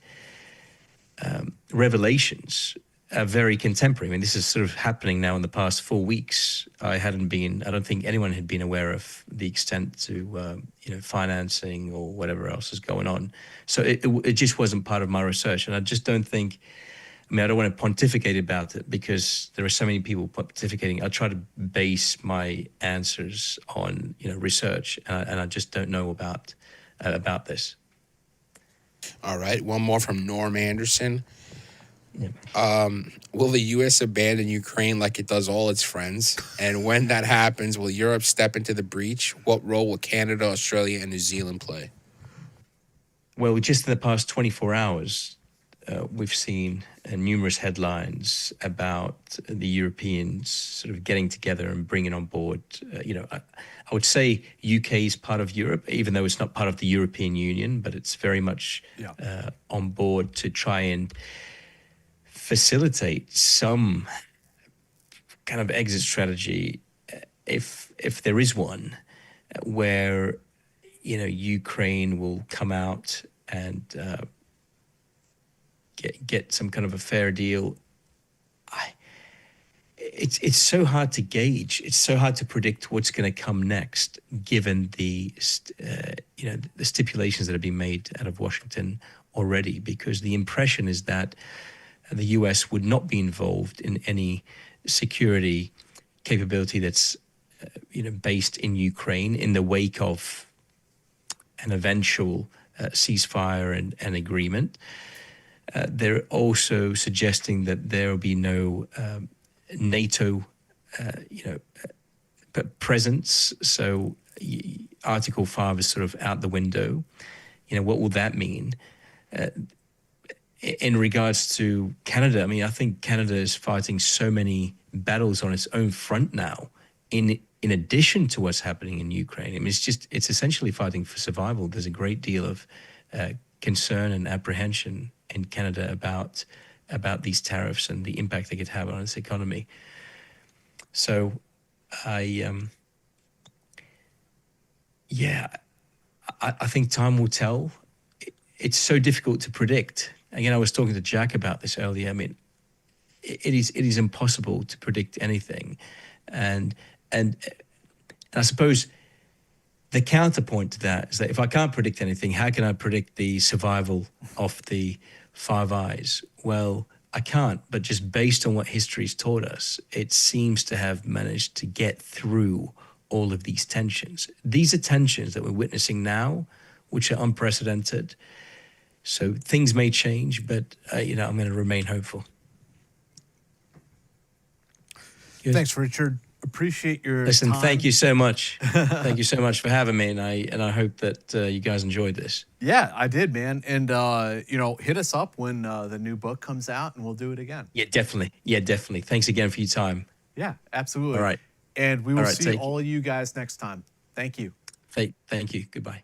revelations are very contemporary. I mean, this is sort of happening now in the past 4 weeks. I don't think anyone had been aware of the extent to, financing or whatever else is going on. So it just wasn't part of my research. And I just don't think, I don't want to pontificate about it because there are so many people pontificating. I try to base my answers on, research, and I just don't know about this. All right, one more from Norm Anderson. Yeah. Will the U.S. abandon Ukraine like it does all its friends? And when that happens, will Europe step into the breach? What role will Canada, Australia, and New Zealand play? Well, just in the past 24 hours, we've seen numerous headlines about the Europeans sort of getting together and bringing on board. I would say UK is part of Europe, even though it's not part of the European Union, but it's very much on board to try and facilitate some kind of exit strategy, if there is one, where Ukraine will come out and get some kind of a fair deal. It's so hard to gauge. It's so hard to predict what's going to come next, given the stipulations that have been made out of Washington already. Because the impression is that the U.S. would not be involved in any security capability that's based in Ukraine in the wake of an eventual ceasefire and agreement. They're also suggesting that there will be no NATO, presence. So Article 5 is sort of out the window. What will that mean? In regards to Canada, I think Canada is fighting so many battles on its own front now, in addition to what's happening in Ukraine. It's essentially fighting for survival. There's a great deal of concern and apprehension in Canada about these tariffs and the impact they could have on its economy. So I think time will tell. It's so difficult to predict. Again, I was talking to Jack about this earlier. It is impossible to predict anything, and I suppose the counterpoint to that is that if I can't predict anything, how can I predict the survival of the Five Eyes? Well, I can't, but just based on what history's taught us, it seems to have managed to get through all of these tensions. These are tensions that we're witnessing now, which are unprecedented. So things may change, but I'm going to remain hopeful. Good. Thanks, Richard. Appreciate your time. Thank you so much. Thank you so much for having me, and I hope that you guys enjoyed this. Yeah, I did, man. And hit us up when the new book comes out, and we'll do it again. Yeah, definitely. Thanks again for your time. Yeah, absolutely. All right. And we will see all of you guys next time. Thank you. Thank you. Goodbye.